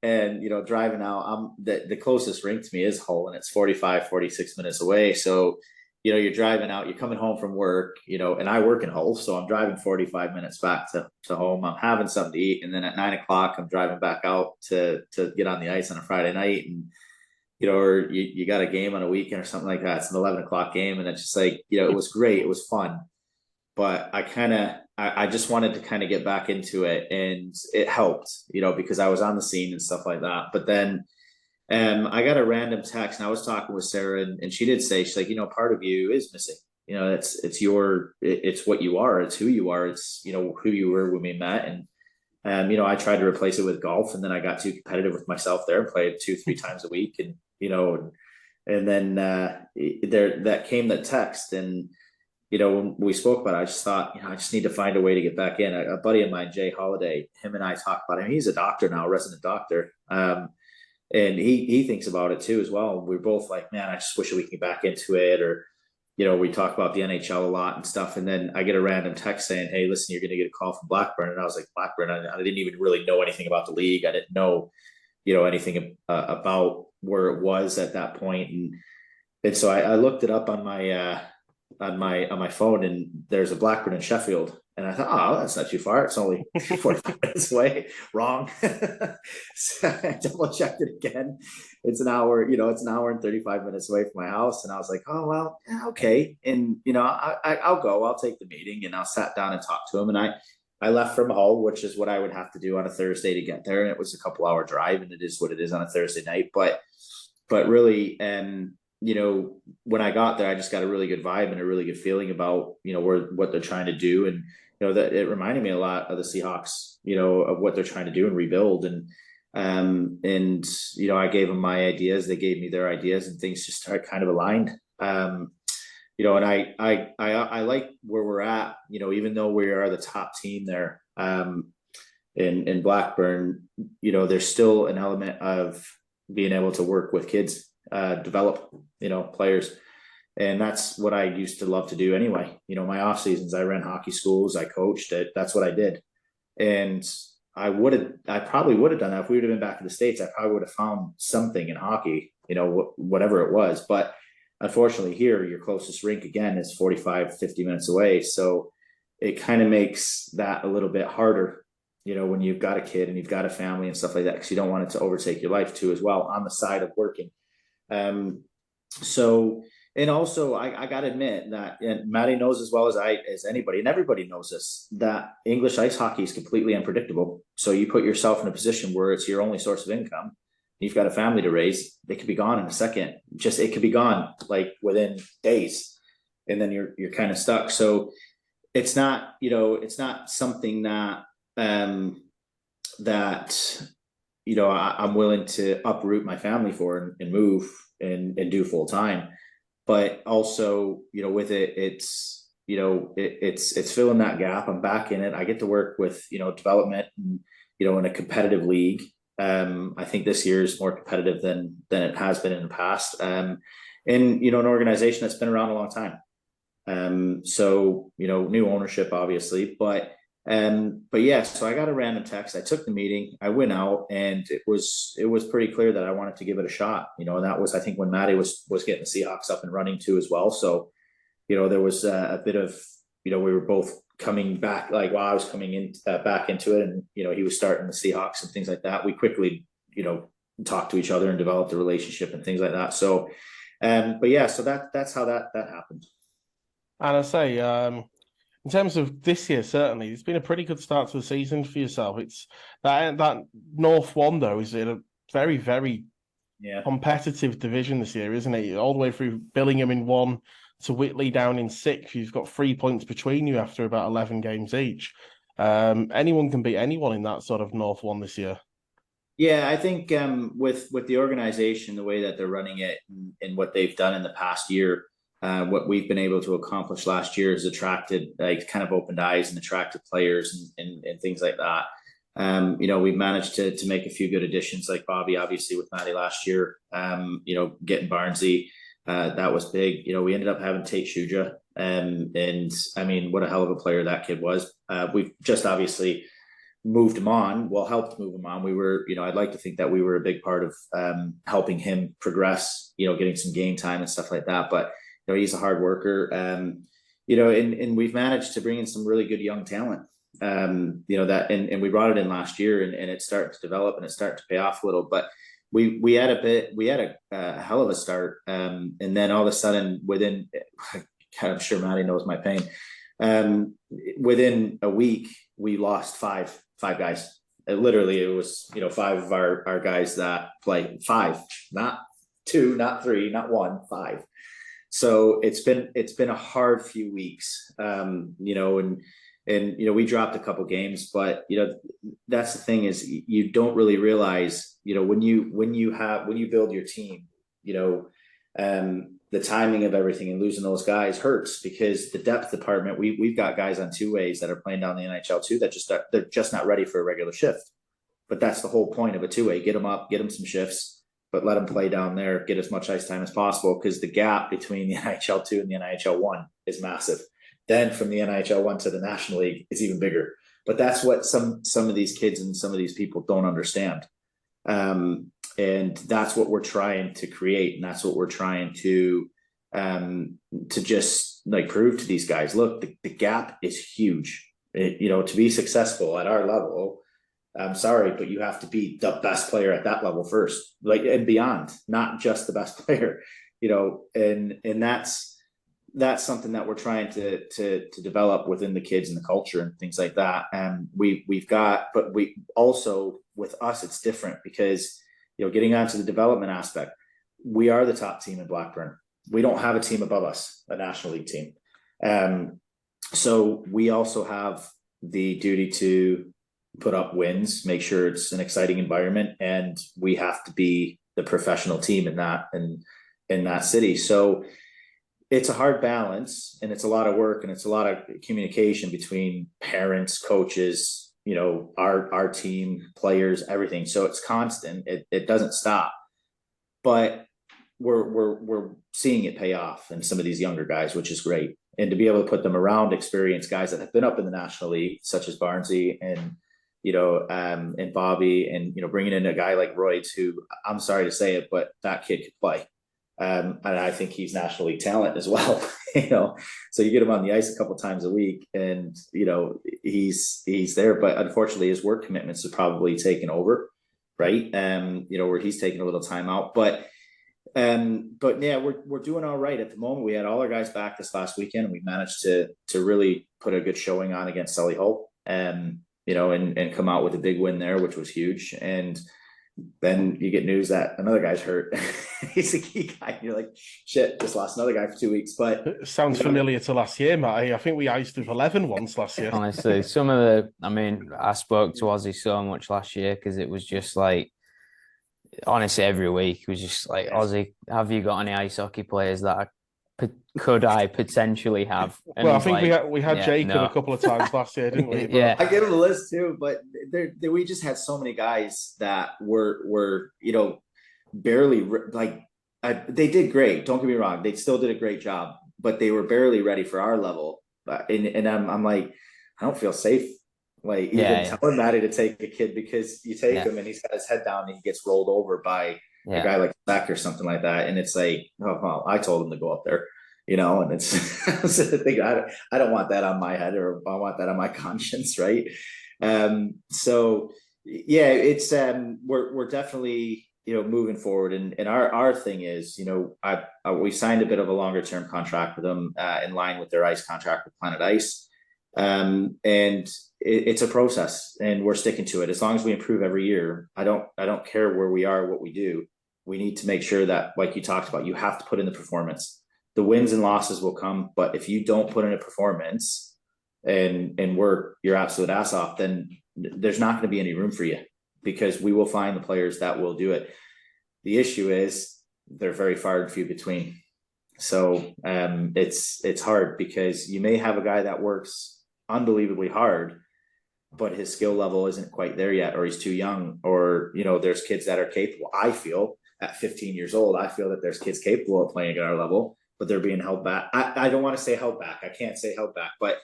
And driving out, the closest rink to me is Hull, and it's 46 minutes away. So you're driving out, you're coming home from work, and I work in Hull, so I'm driving 45 minutes back to home. I'm having something to eat, and then at 9 o'clock I'm driving back out to get on the ice on a Friday night. And or you got a game on a weekend or something like that. It's an 11 o'clock game, and it's just like, it was great, it was fun, but I just wanted to kind of get back into it, and it helped, because I was on the scene and stuff like that. But then I got a random text, and I was talking with Sarah, and she did say, she's like, part of you is missing. It's what you are, it's who you are, it's who you were when we met. And I tried to replace it with golf, and then I got too competitive with myself there and played 2-3 times a week, and and then that came the text. And when we spoke about it, I just thought, I just need to find a way to get back in. A buddy of mine, Jay Holiday, him and I talk about him. He's a doctor now, a resident doctor. And he thinks about it too as well. We're both like, man, I just wish we could get back into it. Or, we talk about the NHL a lot and stuff. And then I get a random text saying, hey, listen, you're going to get a call from Blackburn. And I was like, Blackburn? I didn't even really know anything about the league. I didn't know, anything about where it was at that point. And so I looked it up on my phone, and there's a Blackburn in Sheffield, and I thought, oh, that's not too far, it's only 45 minutes away. Wrong. So I double checked it again. It's an hour, it's an hour and 35 minutes away from my house. And I was like, oh, well, okay. And I'll go, I'll take the meeting, and I'll sat down and talk to him. And I left from Hull, which is what I would have to do on a Thursday to get there, and it was a couple-hour drive, and it is what it is on a Thursday night. But really, when I got there, I just got a really good vibe and a really good feeling about, what they're trying to do. And, that it reminded me a lot of the Seahawks, of what they're trying to do and rebuild. And I gave them my ideas, they gave me their ideas, and things just started kind of aligned. And I like where we're at, even though we are the top team there, in Blackburn, there's still an element of being able to work with kids, develop, players. And that's what I used to love to do anyway. My off seasons, I ran hockey schools, I coached it. That's what I did. And I probably would have done that if we would have been back in the States. I probably would have found something in hockey, whatever it was. But unfortunately here, your closest rink again is 45, 50 minutes away. So it kind of makes that a little bit harder, when you've got a kid and you've got a family and stuff like that, because you don't want it to overtake your life too as well on the side of working. And also I got to admit that, and Maddie knows as well as anybody, and everybody knows this, that English ice hockey is completely unpredictable. So you put yourself in a position where it's your only source of income. You've got a family to raise. They could be gone in a second. It could be gone like within days, and then you're kind of stuck. So it's not, it's not something that, I'm willing to uproot my family for and move and do full time. But also, with it, it's filling that gap. I'm back in it. I get to work with, development and, in a competitive league. I think this year is more competitive than it has been in the past. And, an organization that's been around a long time. So, new ownership, obviously, but yeah, so I got a random text. I took the meeting, I went out, and it was pretty clear that I wanted to give it a shot, and that was, I think, when Maddie was getting the Seahawks up and running too as well. So, there was a bit of, we were both coming back, like while I was coming in back into it, and, he was starting the Seahawks and things like that. We quickly, talked to each other and developed a relationship and things like that. So, but yeah, so that's how that happened. And I say, in terms of this year, certainly, it's been a pretty good start to the season for yourself. It's that North one, though, is in a very, very competitive division this year, isn't it? All the way through Billingham in 1 to Whitley down in 6. You've got 3 points between you after about 11 games each. Anyone can beat anyone in that sort of North one this year. Yeah, I think with the organization, the way that they're running it, and what they've done in the past year, what we've been able to accomplish last year has attracted, like, kind of opened eyes and attracted players and things like that. We've managed to make a few good additions, like Bobby, obviously, with Matty last year. Getting Barnesy, that was big. We ended up having Tate Shuja, and I mean, what a hell of a player that kid was. We've just obviously moved him on, helped move him on. We were, I'd like to think that we were a big part of helping him progress, getting some game time and stuff like that. But, he's a hard worker, and we've managed to bring in some really good young talent, and we brought it in last year, and it's starting to develop, and it's starting to pay off a little. But we had a hell of a start, and then all of a sudden, within, I'm sure Maddie knows my pain. Within a week, we lost five guys. It was, 5 of our guys that play, 5, not 2, not 3, not 1, 5. So it's been a hard few weeks, and we dropped a couple games, but that's the thing, is you don't really realize, when you build your team, the timing of everything, and losing those guys hurts, because the depth department, we've got guys on 2 ways that are playing down the NHL too, that they're just not ready for a regular shift. But that's the whole point of a 2-way: get them up, get them some shifts, but let them play down there, get as much ice time as possible, because the gap between the NHL 2 and the NHL 1 is massive. Then from the NHL 1 to the National League, it's even bigger. But that's what some of these kids and some of these people don't understand. And that's what we're trying to create, and that's what we're trying to just, like, prove to these guys. Look, the gap is huge. To be successful at our level, I'm sorry, but you have to be the best player at that level first, and beyond, not just the best player. And that's something that we're trying to develop within the kids and the culture and things like that. And but we also, with us, it's different, because getting onto the development aspect, we are the top team in Blackburn. We don't have a team above us, a National League team. So we also have the duty to put up wins, make sure it's an exciting environment, and we have to be the professional team in that city. So it's a hard balance, and it's a lot of work, and it's a lot of communication between parents, coaches, our team, players, everything. So it's constant. It doesn't stop. But we're seeing it pay off in some of these younger guys, which is great. And to be able to put them around experienced guys that have been up in the National League, such as Barnesy and and Bobby, and bringing in a guy like Royds, who, I'm sorry to say it, but that kid could play. And I think he's National League talent as well. So you get him on the ice a couple times a week, and he's there. But unfortunately, his work commitments have probably taken over, right? Where he's taking a little time out. But yeah, we're doing all right at the moment. We had all our guys back this last weekend, and we managed to really put a good showing on against Solihull, and come out with a big win there, which was huge. And then you get news that another guy's hurt. He's a key guy. And you're like, shit, just lost another guy for 2 weeks. But it sounds familiar to last year, Matt. I think we iced with 11 once last year. Honestly, I spoke to Ozzy so much last year, because it was just like, honestly, every week it was just like, Ozzy, have you got any ice hockey players that could I potentially have? And I think we had Jacob a couple of times last year, didn't we? Yeah, I gave him a list too, but we just had so many guys that were barely, like, they did great. Don't get me wrong; they still did a great job, but they were barely ready for our level. And I'm like, I don't feel safe, like, even telling Matty to take a kid, because you take him and he's got his head down and he gets rolled over by a guy like Zach or something like that, and it's like, oh well, I told him to go up there. And it's I don't want that on my head, or I want that on my conscience, right? So yeah, it's we're definitely moving forward, and our thing is, we signed a bit of a longer term contract with them, in line with their ice contract with Planet Ice, and it's a process, and we're sticking to it. As long as we improve every year, I don't care where we are, what we do. We need to make sure that, like you talked about, you have to put in the performance. The wins and losses will come, but if you don't put in a performance and work your absolute ass off, then there's not going to be any room for you. because we will find the players that will do it. The issue is they're very far and few between. So it's hard because you may have a guy that works unbelievably hard, but his skill level isn't quite there yet, or he's too young, or, you know, there's kids that are capable. I feel at 15 years old, I feel that there's kids capable of playing at our level, but they're being held back. I don't want to say held back. I can't say held back, but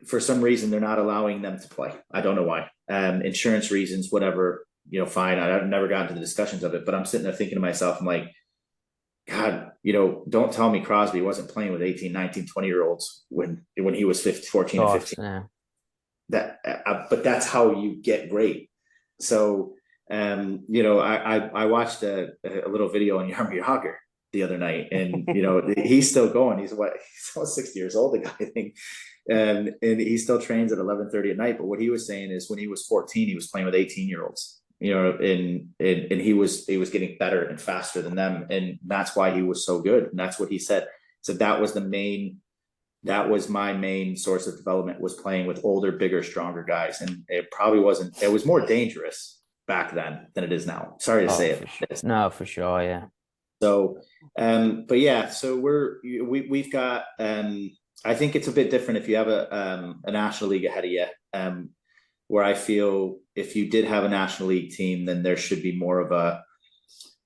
for some reason, they're not allowing them to play. I don't know why. Insurance reasons, whatever, you know, fine. I've never gotten to the discussions of it, but I'm sitting there thinking to myself, I'm like, God, you know, don't tell me Crosby wasn't playing with 18, 19, 20-year-olds when he was 14 and 15. Yeah. But that's how you get great. So, you know, I watched a little video on Jaromir Jagr the other night, and, you know, he's still going. He's almost 60 years old, the guy, I think. And he still trains at 11:30 at night. But what he was saying is when he was 14, he was playing with 18-year-olds, you know, and he was getting better and faster than them. And that's why he was so good. And that's what he said. So that was my main source of development, was playing with older, bigger, stronger guys. And it was more dangerous back then than it is now. Sorry to say it. Sure. No, for sure. Yeah. So, but yeah, so we've got, I think it's a bit different if you have a national league ahead of you, where I feel if you did have a national league team, then there should be more of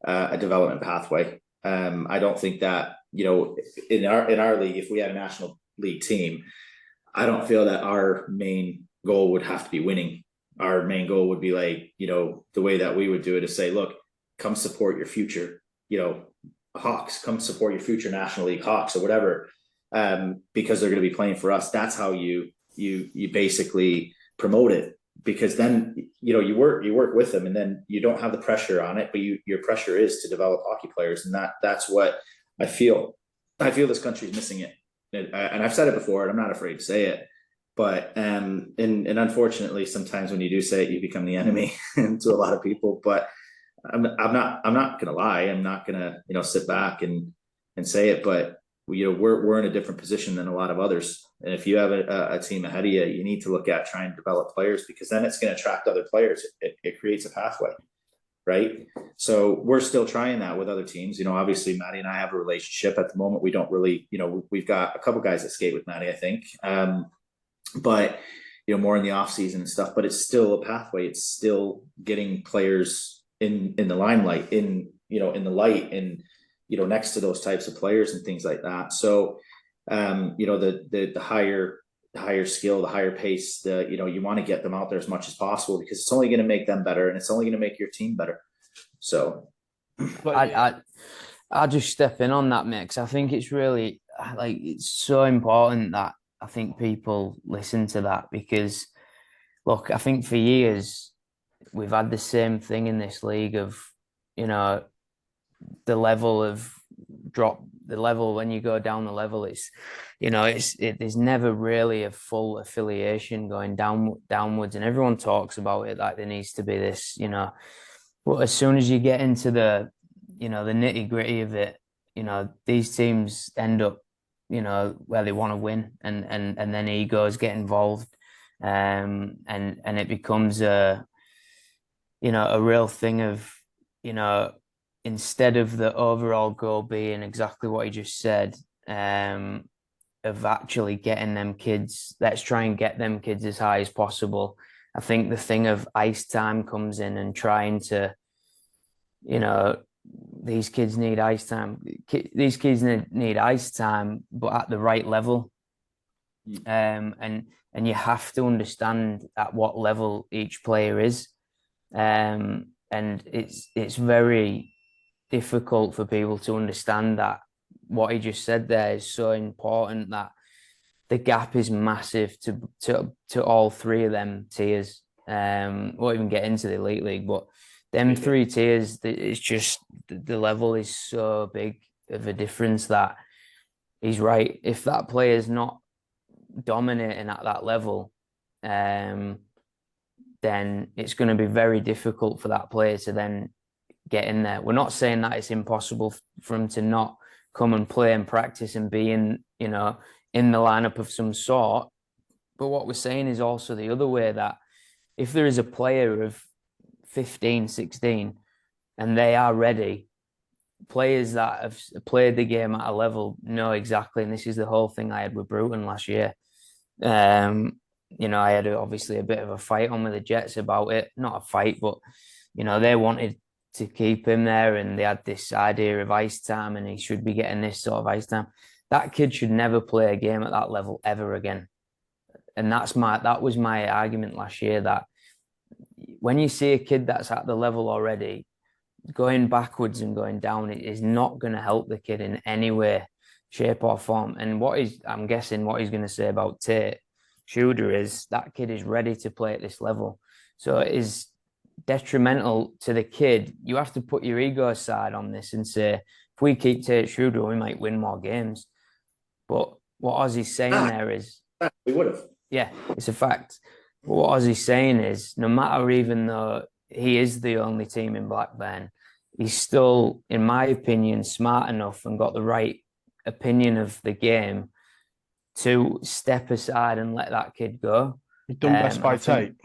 a development pathway. I don't think that, you know, in our league, if we had a national league team, I don't feel that our main goal would have to be winning. Our main goal would be like, you know, the way that we would do it is say, look, come support your future, you know, Hawks, come support your future National League Hawks or whatever, because they're going to be playing for us. That's how you basically promote it, because then, you know, you work with them, and then you don't have the pressure on it, but your pressure is to develop hockey players. And that's what I feel this country's missing it. And I've said it before, and I'm not afraid to say it, but and unfortunately, sometimes when you do say it, you become the enemy to a lot of people. But I'm not gonna lie. I'm not gonna, you know, sit back and say it. But, you know, we're in a different position than a lot of others. And if you have a team ahead of you, you need to look at trying to develop players, because then it's going to attract other players. It creates a pathway, right? So we're still trying that with other teams. You know, obviously Maddie and I have a relationship at the moment. We don't really, you know, we've got a couple guys that skate with Maddie, I think, but, you know, more in the off season and stuff. But it's still a pathway. It's still getting players in the limelight, in the light, and, you know, next to those types of players and things like that. So, you know, the higher skill, the higher pace, you know, you want to get them out there as much as possible, because it's only going to make them better, and it's only going to make your team better. So, I'll just step in on that, mix. I think it's really, like, it's so important that I think people listen to that, because, look, I think for years we've had the same thing in this league of, you know, the level when you go down the level, it's, you know, there's never really a full affiliation going downwards, and everyone talks about it like there needs to be this, you know, but as soon as you get into the, you know, the nitty-gritty of it, you know, these teams end up, you know, where they want to win, and then egos get involved, and it becomes a, you know, a real thing of, you know, instead of the overall goal being exactly what he just said, of actually getting them kids, let's try and get them kids as high as possible. I think the thing of ice time comes in, and trying to, you know, these kids need ice time. These kids need ice time, but at the right level. And you have to understand at what level each player is. And it's very difficult for people to understand that what he just said there is so important, that the gap is massive to all three of them tiers. Won't even get into the elite league, but them three tiers, it's just the level is so big of a difference that he's right. If that player is not dominating at that level, then it's going to be very difficult for that player to then get in there. We're not saying that it's impossible for him to not come and play and practice and be in, you know, in the lineup of some sort. But what we're saying is also the other way, that if there is a player of 15, 16, and they are ready. Players that have played the game at a level know exactly, and this is the whole thing I had with Bruton last year. I had obviously a bit of a fight on with the Jets about it. Not a fight, but they wanted to keep him there, and they had this idea of ice time, and he should be getting this sort of ice time. That kid should never play a game at that level ever again. And that was my argument last year, that when you see a kid that's at the level already, going backwards and going down, it is not going to help the kid in any way, shape or form. And I'm guessing what he's going to say about Tate Schroeder is that kid is ready to play at this level. So it is detrimental to the kid. You have to put your ego aside on this and say, if we keep Tate Schroeder, we might win more games. But what Ozzy's saying there is... We would have. Yeah, it's a fact. But what Ozzy's saying is, no matter, even though he is the only team in Blackburn, he's still, in my opinion, smart enough and got the right opinion of the game to step aside and let that kid go. You've done best by Tate.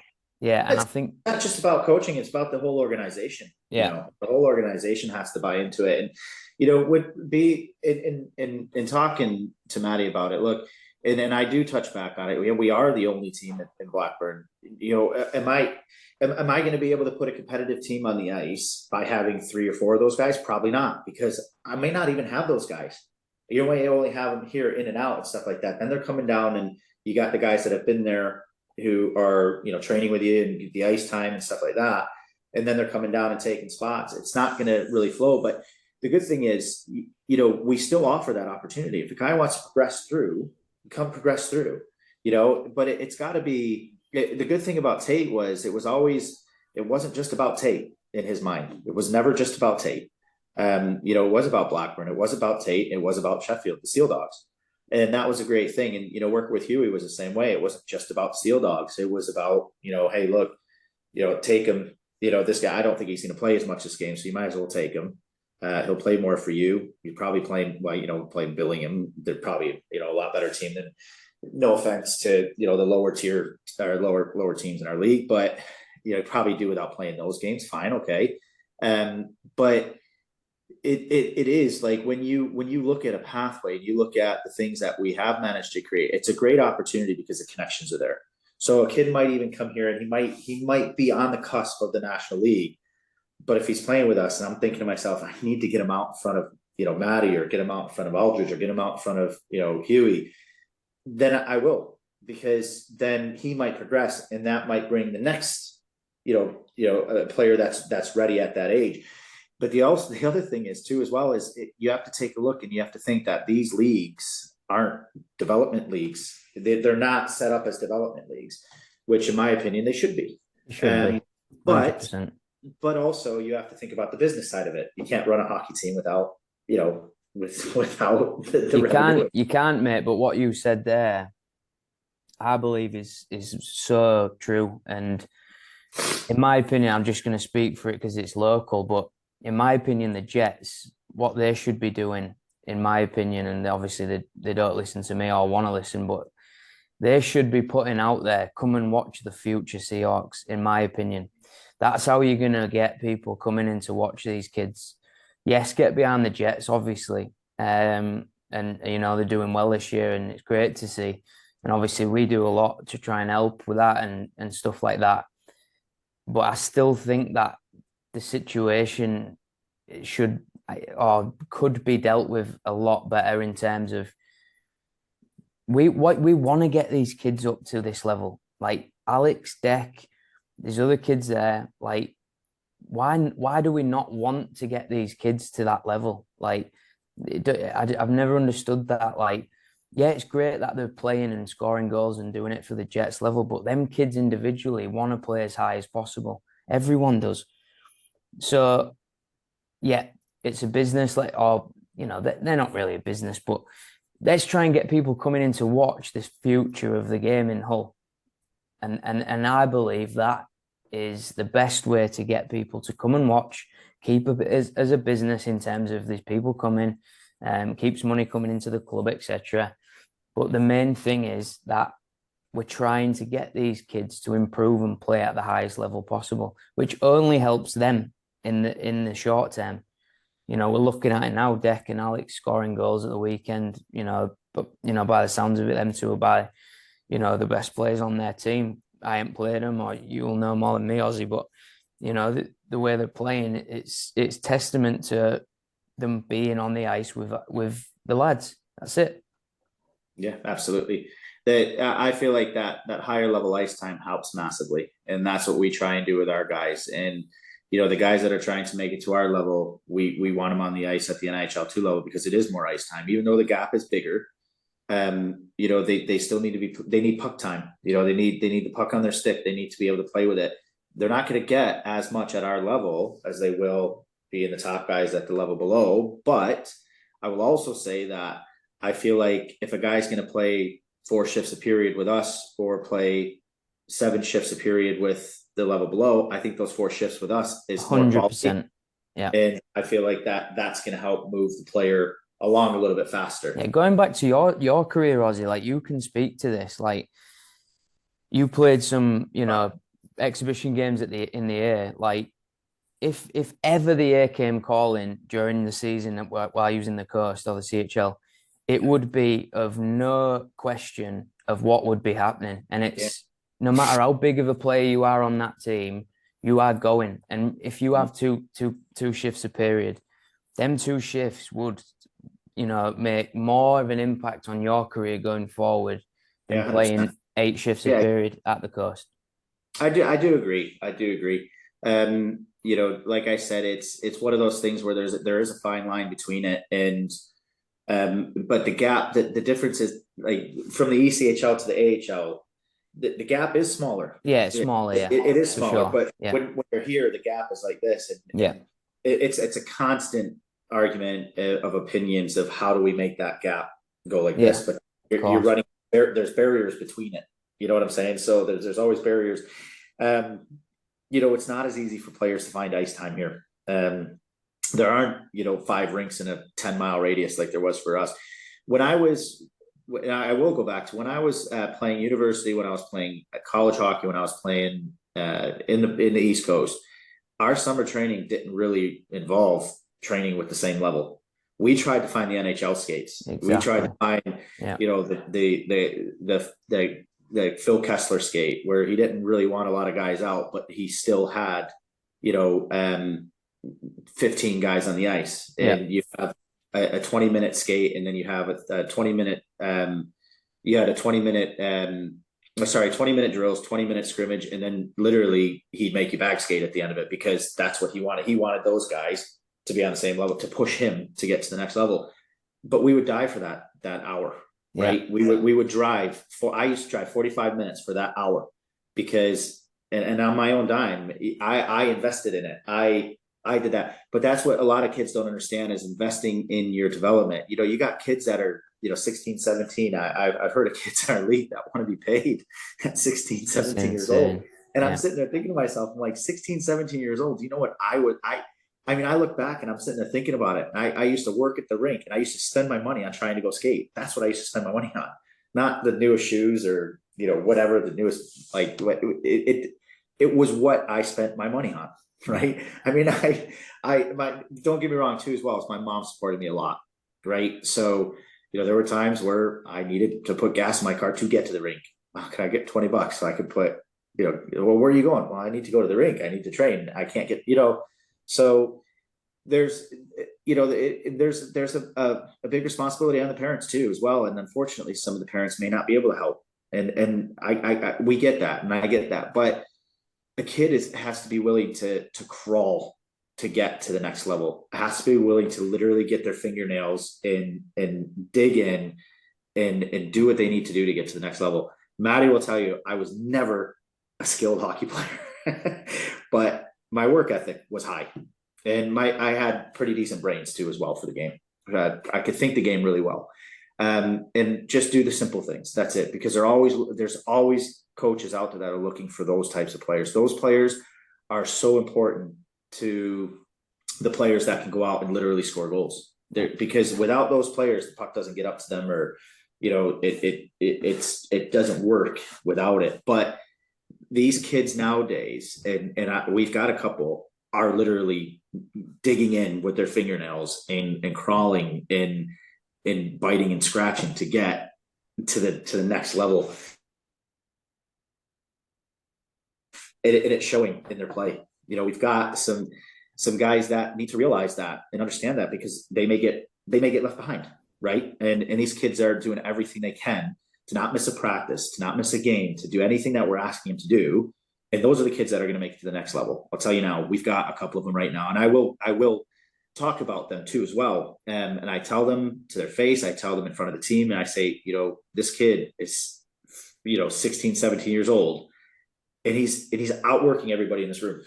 Yeah, and I think not just about coaching; it's about the whole organization. Yeah, the whole organization has to buy into it, and would be in talking to Maddie about it. Look, and I do touch back on it. We are the only team in Blackburn. Am I going to be able to put a competitive team on the ice by having 3 or 4 of those guys? Probably not, because I may not even have those guys. You may only have them here in and out and stuff like that. Then they're coming down, and you got the guys that have been there who are training with you and the ice time and stuff like that. And then they're coming down and taking spots. It's not going to really flow. But the good thing is, we still offer that opportunity. If a guy wants to progress through, come progress through. But it's got to be. The good thing about Tate was it wasn't just about Tate in his mind. It was never just about Tate. It was about Blackburn. It was about Tate. It was about Sheffield, the Steel Dogs. And that was a great thing. And, working with Huey was the same way. It wasn't just about Steel Dogs. It was about, hey, look, take him, this guy, I don't think he's going to play as much this game, so you might as well take him. He'll play more for you. You're probably playing Billingham. They're probably, a lot better team than, no offense to, the lower tier or lower teams in our league, but, probably do without playing those games. Fine. Okay. But it is like when you look at a pathway, you look at the things that we have managed to create, it's a great opportunity because the connections are there. So a kid might even come here and he might be on the cusp of the National League, but if he's playing with us, and I'm thinking to myself, I need to get him out in front of Matty, or get him out in front of Aldridge, or get him out in front of Huey, then I will, because then he might progress, and that might bring the next a player that's ready at that age. But the other thing is too, as well, is you have to take a look, and you have to think that these leagues aren't development leagues. They're not set up as development leagues, which in my opinion, they should be. But also you have to think about the business side of it. You can't run a hockey team without the you can't, mate. But what you said there, I believe is so true. And in my opinion, I'm just going to speak for it because it's local, but in my opinion, the Jets, what they should be doing, in my opinion, and obviously they don't listen to me or want to listen, but they should be putting out there, come and watch the future Seahawks, in my opinion. That's how you're going to get people coming in to watch these kids. Yes, get behind the Jets, obviously. And they're doing well this year, and it's great to see. And obviously we do a lot to try and help with that and stuff like that. But I still think that the situation should or could be dealt with a lot better in terms of we want to get these kids up to this level. Like Alex, Deck, there's other kids there. Like, why do we not want to get these kids to that level? Like, I've never understood that. Like, yeah, it's great that they're playing and scoring goals and doing it for the Jets level, but them kids individually want to play as high as possible. Everyone does. So, yeah, it's a business. They're not really a business, but let's try and get people coming in to watch this future of the game in Hull. And I believe that is the best way to get people to come and watch, keep it as a business in terms of these people coming, keeps money coming into the club, etc. But the main thing is that we're trying to get these kids to improve and play at the highest level possible, which only helps them in the short term. You know, we're looking at it now, Deck and Alex scoring goals at the weekend, you know, but, you know, by the sounds of it, them two are by, you know, the best players on their team. I ain't played them, or you'll know more than me, Ozzy, but, you know, the way they're playing, it's testament to them being on the ice with the lads. That's it. Yeah, absolutely. I feel like that higher level ice time helps massively, and that's what we try and do with our guys. And you know, the guys that are trying to make it to our level, we want them on the ice at the NHL 2 level because it is more ice time, even though the gap is bigger. You know, they still need to they need puck time. You know, they need the puck on their stick. They need to be able to play with it. They're not going to get as much at our level as they will be in the top guys at the level below. But I will also say that I feel like if a guy's going to play 4 shifts a period with us or play 7 shifts a period with the level below, I think those 4 shifts with us is 100%. Yeah. And I feel like that's going to help move the player along a little bit faster. Yeah, going back to your career, Ozzy, like you can speak to this. Like you played some, you know, exhibition games in the air. Like if ever the air came calling during the season while using the coast or the CHL, it would be of no question of what would be happening. And it's no matter how big of a player you are on that team, you are going. And if you have two shifts a period, them 2 shifts would, you know, make more of an impact on your career going forward than playing 8 shifts a period at the coast. I do agree. You know, like I said, it's one of those things where there is a fine line between it, and but the gap, the difference is like from the ECHL to the AHL, the gap is smaller. Yeah, it's smaller. It is smaller, sure. but when you're here, the gap is like this. And it's a constant argument of opinions of how do we make that gap go like this, but you're running there's barriers between it. You know what I'm saying? So there's always barriers. You know, it's not as easy for players to find ice time here. There aren't, you know, 5 rinks in a 10-mile radius like there was for us. I will go back to when I was playing university, when I was playing college hockey, when I was playing in the East Coast, our summer training didn't really involve training with the same level. We tried to find the NHL skates. Exactly. We tried to find, you know, the Phil Kessler skate, where he didn't really want a lot of guys out, but he still had, you know, 15 guys on the ice, and you have a 20-minute skate, and then you have a 20-minute, you had a 20-minute, 20-minute drills, 20-minute scrimmage, and then literally he'd make you back skate at the end of it because that's what he wanted. He wanted those guys to be on the same level to push him to get to the next level. But we would die for that hour, right? We would drive I used to drive 45 minutes for that hour because, and on my own dime, I invested in it. I did that. But that's what a lot of kids don't understand is investing in your development. You know, you got kids that are, you know, 16, 17. I've heard of kids in our league that want to be paid at 16, 17 years old. And I'm sitting there thinking to myself, I'm like 16, 17 years old. Do you know what I mean, I look back and I'm sitting there thinking about it. I used to work at the rink and I used to spend my money on trying to go skate. That's what I used to spend my money on, not the newest shoes or, you know, whatever the newest, like it was what I spent my money on. Right. I mean, don't get me wrong too, as well as my mom supported me a lot. Right. So, you know, there were times where I needed to put gas in my car to get to the rink. Oh, can I get $20 so I could put, you know, well, where are you going? Well, I need to go to the rink. I need to train. I can't get, you know, so there's, you know, there's a big responsibility on the parents too, as well. And unfortunately, some of the parents may not be able to help. And we get that, and I get that, but a kid has to be willing to crawl to get to the next level. It has to be willing to literally get their fingernails and dig in and do what they need to do to get to the next level. Maddie will tell you, I was never a skilled hockey player, but my work ethic was high, and I had pretty decent brains too, as well, for the game. I could think the game really well, and just do the simple things. That's it, because there's always coaches out there that are looking for those types of players. Those players are so important to the players that can go out and literally score goals. Because without those players, the puck doesn't get up to them, or it doesn't work without it. But these kids nowadays, we've got a couple, are literally digging in with their fingernails and crawling and biting and scratching to get to the next level. And it's showing in their play. We've got some guys that need to realize that and understand that, because they may get left behind, right? And these kids are doing everything they can to not miss a practice, to not miss a game, to do anything that we're asking them to do. And those are the kids that are going to make it to the next level. I'll tell you now, we've got a couple of them right now, and I will talk about them too as well. And I tell them to their face, I tell them in front of the team, and I say, this kid is, 16, 17 years old, and he's outworking everybody in this room.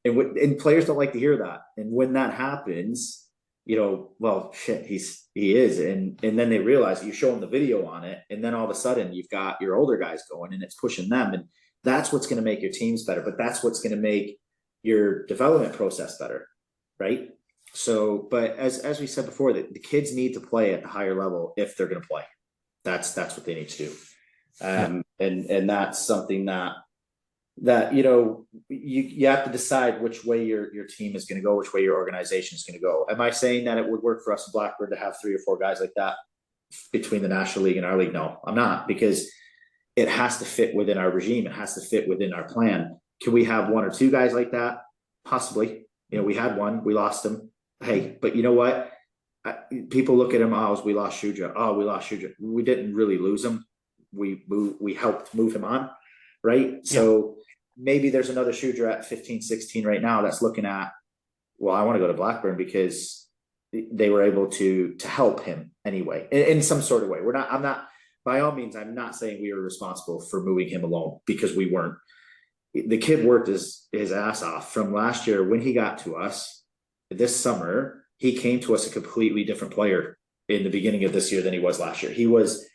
And players don't like to hear that. And when that happens, well, shit, he is. And then they realize, you show them the video on it, and then all of a sudden you've got your older guys going, and it's pushing them. And that's what's going to make your teams better, but that's what's going to make your development process better. Right. So, but as we said before, the kids need to play at the higher level if they're going to play. That's what they need to do. And that's something that you have to decide which way your team is going to go, which way your organization is going to go. Am I saying that it would work for us in Blackbird to have 3 or 4 guys like that between the National League and our league? No, I'm not, because it has to fit within our regime. It has to fit within our plan. Can we have 1 or 2 guys like that? Possibly. We had one, we lost him. Hey, but you know what? People look at him, we lost Shuja. We lost Shuja. We didn't really lose him. We helped move him on, right? Yeah. So maybe there's another Shuja at 15, 16 right now that's looking at, well, I want to go to Blackburn because they were able to help him anyway, in some sort of way. I'm not, by all means, I'm not saying we were responsible for moving him alone, because we weren't. The kid worked his ass off from last year. When he got to us this summer, he came to us a completely different player in the beginning of this year than he was last year. He was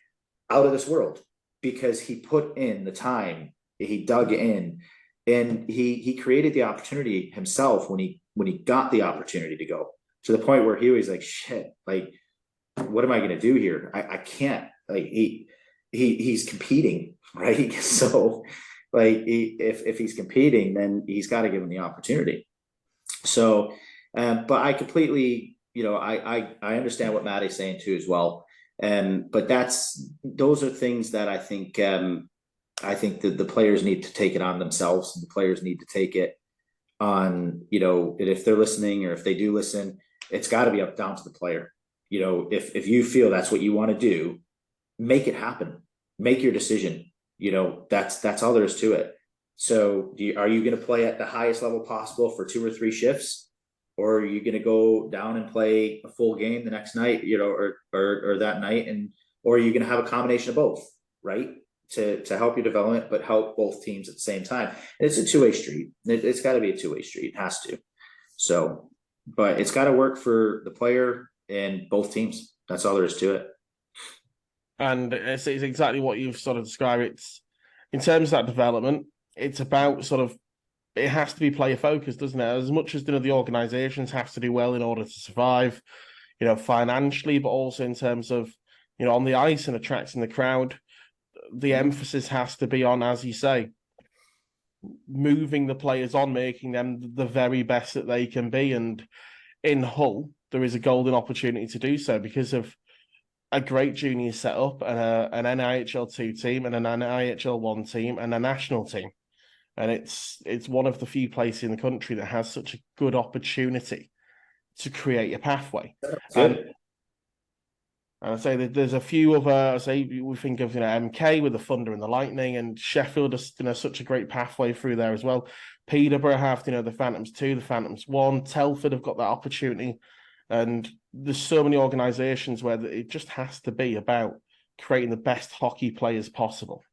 out of this world because he put in the time, he dug in, and he created the opportunity himself when he got the opportunity to go, to the point where he was like, shit, like, what am I going to do here? I can't, like, he's competing, right? So, like, if he's competing, then he's got to give him the opportunity. So, but I completely, I understand what Matt is saying too as well. But those are things that I think that the players need to take it on themselves, and the players need to take it on, if they're listening, or if they do listen, it's got to be down to the player. If you feel that's what you want to do, make it happen, make your decision. That's all there is to it. So are you going to play at the highest level possible for 2 or 3 shifts? Or are you going to go down and play a full game the next night, or that night? Or are you going to have a combination of both, right? To help your development, but help both teams at the same time. And it's a 2-way street. It's got to be a 2-way street. It has to. So, but it's got to work for the player and both teams. That's all there is to it. And it's exactly what you've sort of described. It's, in terms of that development, it's about it has to be player focused, doesn't it? As much as the organizations have to do well in order to survive, financially, but also in terms of, on the ice and attracting the crowd, the emphasis has to be on, as you say, moving the players on, making them the very best that they can be. And in Hull, there is a golden opportunity to do so because of a great junior setup, and an NIHL 2 team, and an NIHL 1 team, and a national team. And it's one of the few places in the country that has such a good opportunity to create a pathway. And I say that there's a few other, we think of, MK with the Thunder and the Lightning, and Sheffield has, such a great pathway through there as well. Peterborough have, the Phantoms 2, the Phantoms 1. Telford have got that opportunity. And there's so many organizations where it just has to be about creating the best hockey players possible.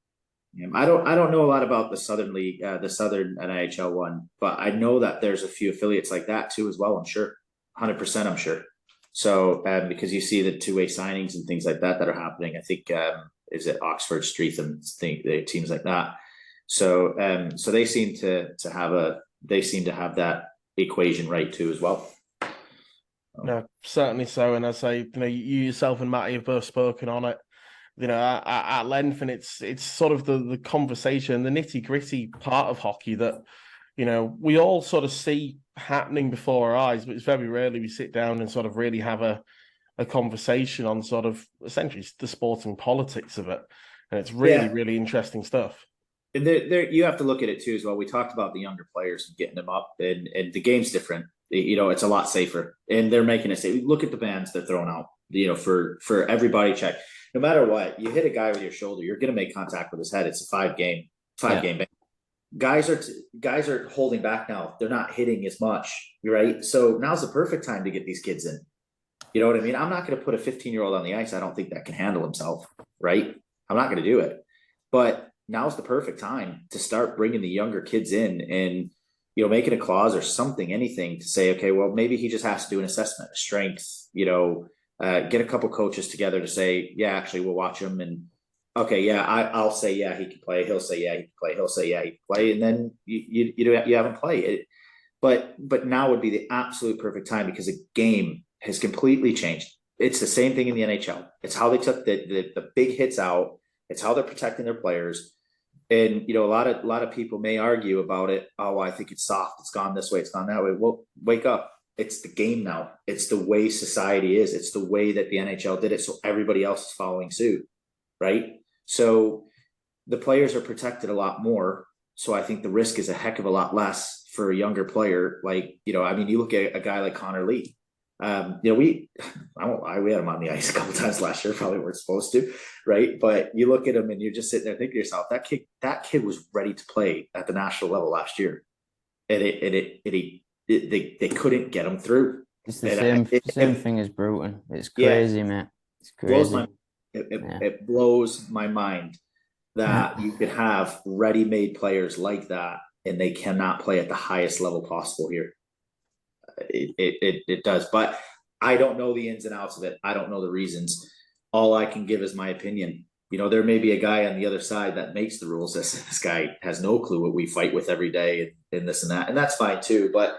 Yeah, I don't know a lot about the Southern League, the Southern NIHL 1, but I know that there's a few affiliates like that too as well. I'm sure, 100%. I'm sure. So because you see the 2-way signings and things like that are happening. I think is it Oxford, Streatham, teams like that. So so they seem to have that equation right too as well. No, certainly so. And I say, you yourself and Matty have both spoken on it, at length, and it's sort of the conversation, the nitty gritty part of hockey that, we all sort of see happening before our eyes, but it's very rarely we sit down and sort of really have a conversation on sort of essentially the sporting politics of it. And it's really, really interesting stuff. And there, you have to look at it too as well. We talked about the younger players and getting them up, and the game's different. It's a lot safer, and they're making it safe. Look at the bans they're throwing out. For everybody check. No matter what, you hit a guy with your shoulder, you're going to make contact with his head. It's a five game ban. Guys are holding back now. They're not hitting as much, right? So now's the perfect time to get these kids in. You know what I mean? I'm not going to put a 15-year-old on the ice. I don't think that can handle himself, right? I'm not going to do it. But now's the perfect time to start bringing the younger kids in and, making a clause or something, anything to say, okay, well, maybe he just has to do an assessment, strength, get a couple coaches together to say, yeah, actually, we'll watch him. And okay, yeah, I'll say, yeah, he can play. He'll say, yeah, he can play. He'll say, yeah, he can play. And then you haven't played it. But now would be the absolute perfect time because the game has completely changed. It's the same thing in the NHL. It's how they took the big hits out. It's how they're protecting their players. And, a lot of people may argue about it. Oh, I think it's soft. It's gone this way. It's gone that way. Well, wake up. It's the game now. It's the way society is. It's the way that the NHL did it. So everybody else is following suit. Right. So the players are protected a lot more. So I think the risk is a heck of a lot less for a younger player. Like, you look at a guy like Connor Lee. We had him on the ice a couple times last year, probably weren't supposed to, right? But you look at him and you're just sitting there thinking to yourself, that kid was ready to play at the national level last year, and they couldn't get him through. It's the same thing as Bruton. It's crazy, man. It's crazy. It blows my mind that you could have ready-made players like that, and they cannot play at the highest level possible here. It does, but I don't know the ins and outs of it. I don't know the reasons. All I can give is my opinion. There may be a guy on the other side that makes the rules. This guy has no clue what we fight with every day and this and that, and that's fine too. But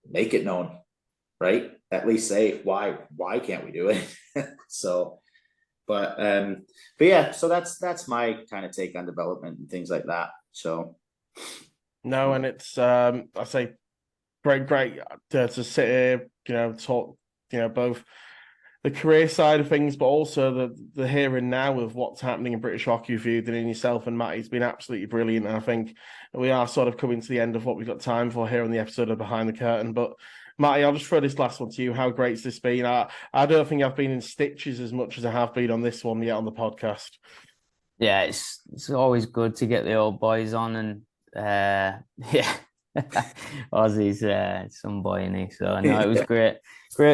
make it known, right? At least say why can't we do it? So, but yeah. So that's my kind of take on development and things like that. So no, and it's I say. Great to sit here, talk, both the career side of things, but also the here and now of what's happening in British hockey with you, and yourself and Matty's been absolutely brilliant. And I think we are sort of coming to the end of what we've got time for here on the episode of Behind the Curtain. But Matty, I'll just throw this last one to you. How great's this been? I don't think I've been in stitches as much as I have been on this one yet on the podcast. Yeah, it's always good to get the old boys on, and yeah. Ozzy's some boy in he, so no, it was great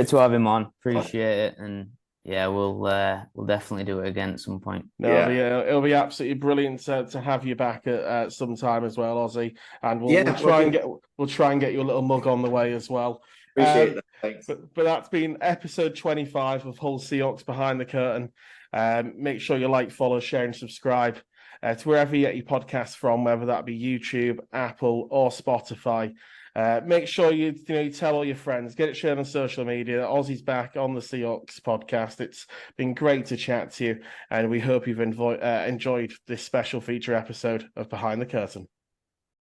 to have him on. Appreciate it, and yeah, we'll definitely do it again at some point. No, it'll be absolutely brilliant to have you back at some time as well, Ozzy, and we'll try and get you a little mug on the way as well. Appreciate that. Thanks. But that's been episode 25 of Hull Seahawks Behind the Curtain. Make sure you like, follow, share, and subscribe to wherever you get your podcasts from, whether that be YouTube, Apple, or Spotify. Make sure you tell all your friends, get it shared on social media. Ozzy's back on the Seahawks podcast. It's been great to chat to you, and we hope you've enjoyed this special feature episode of Behind the Curtain.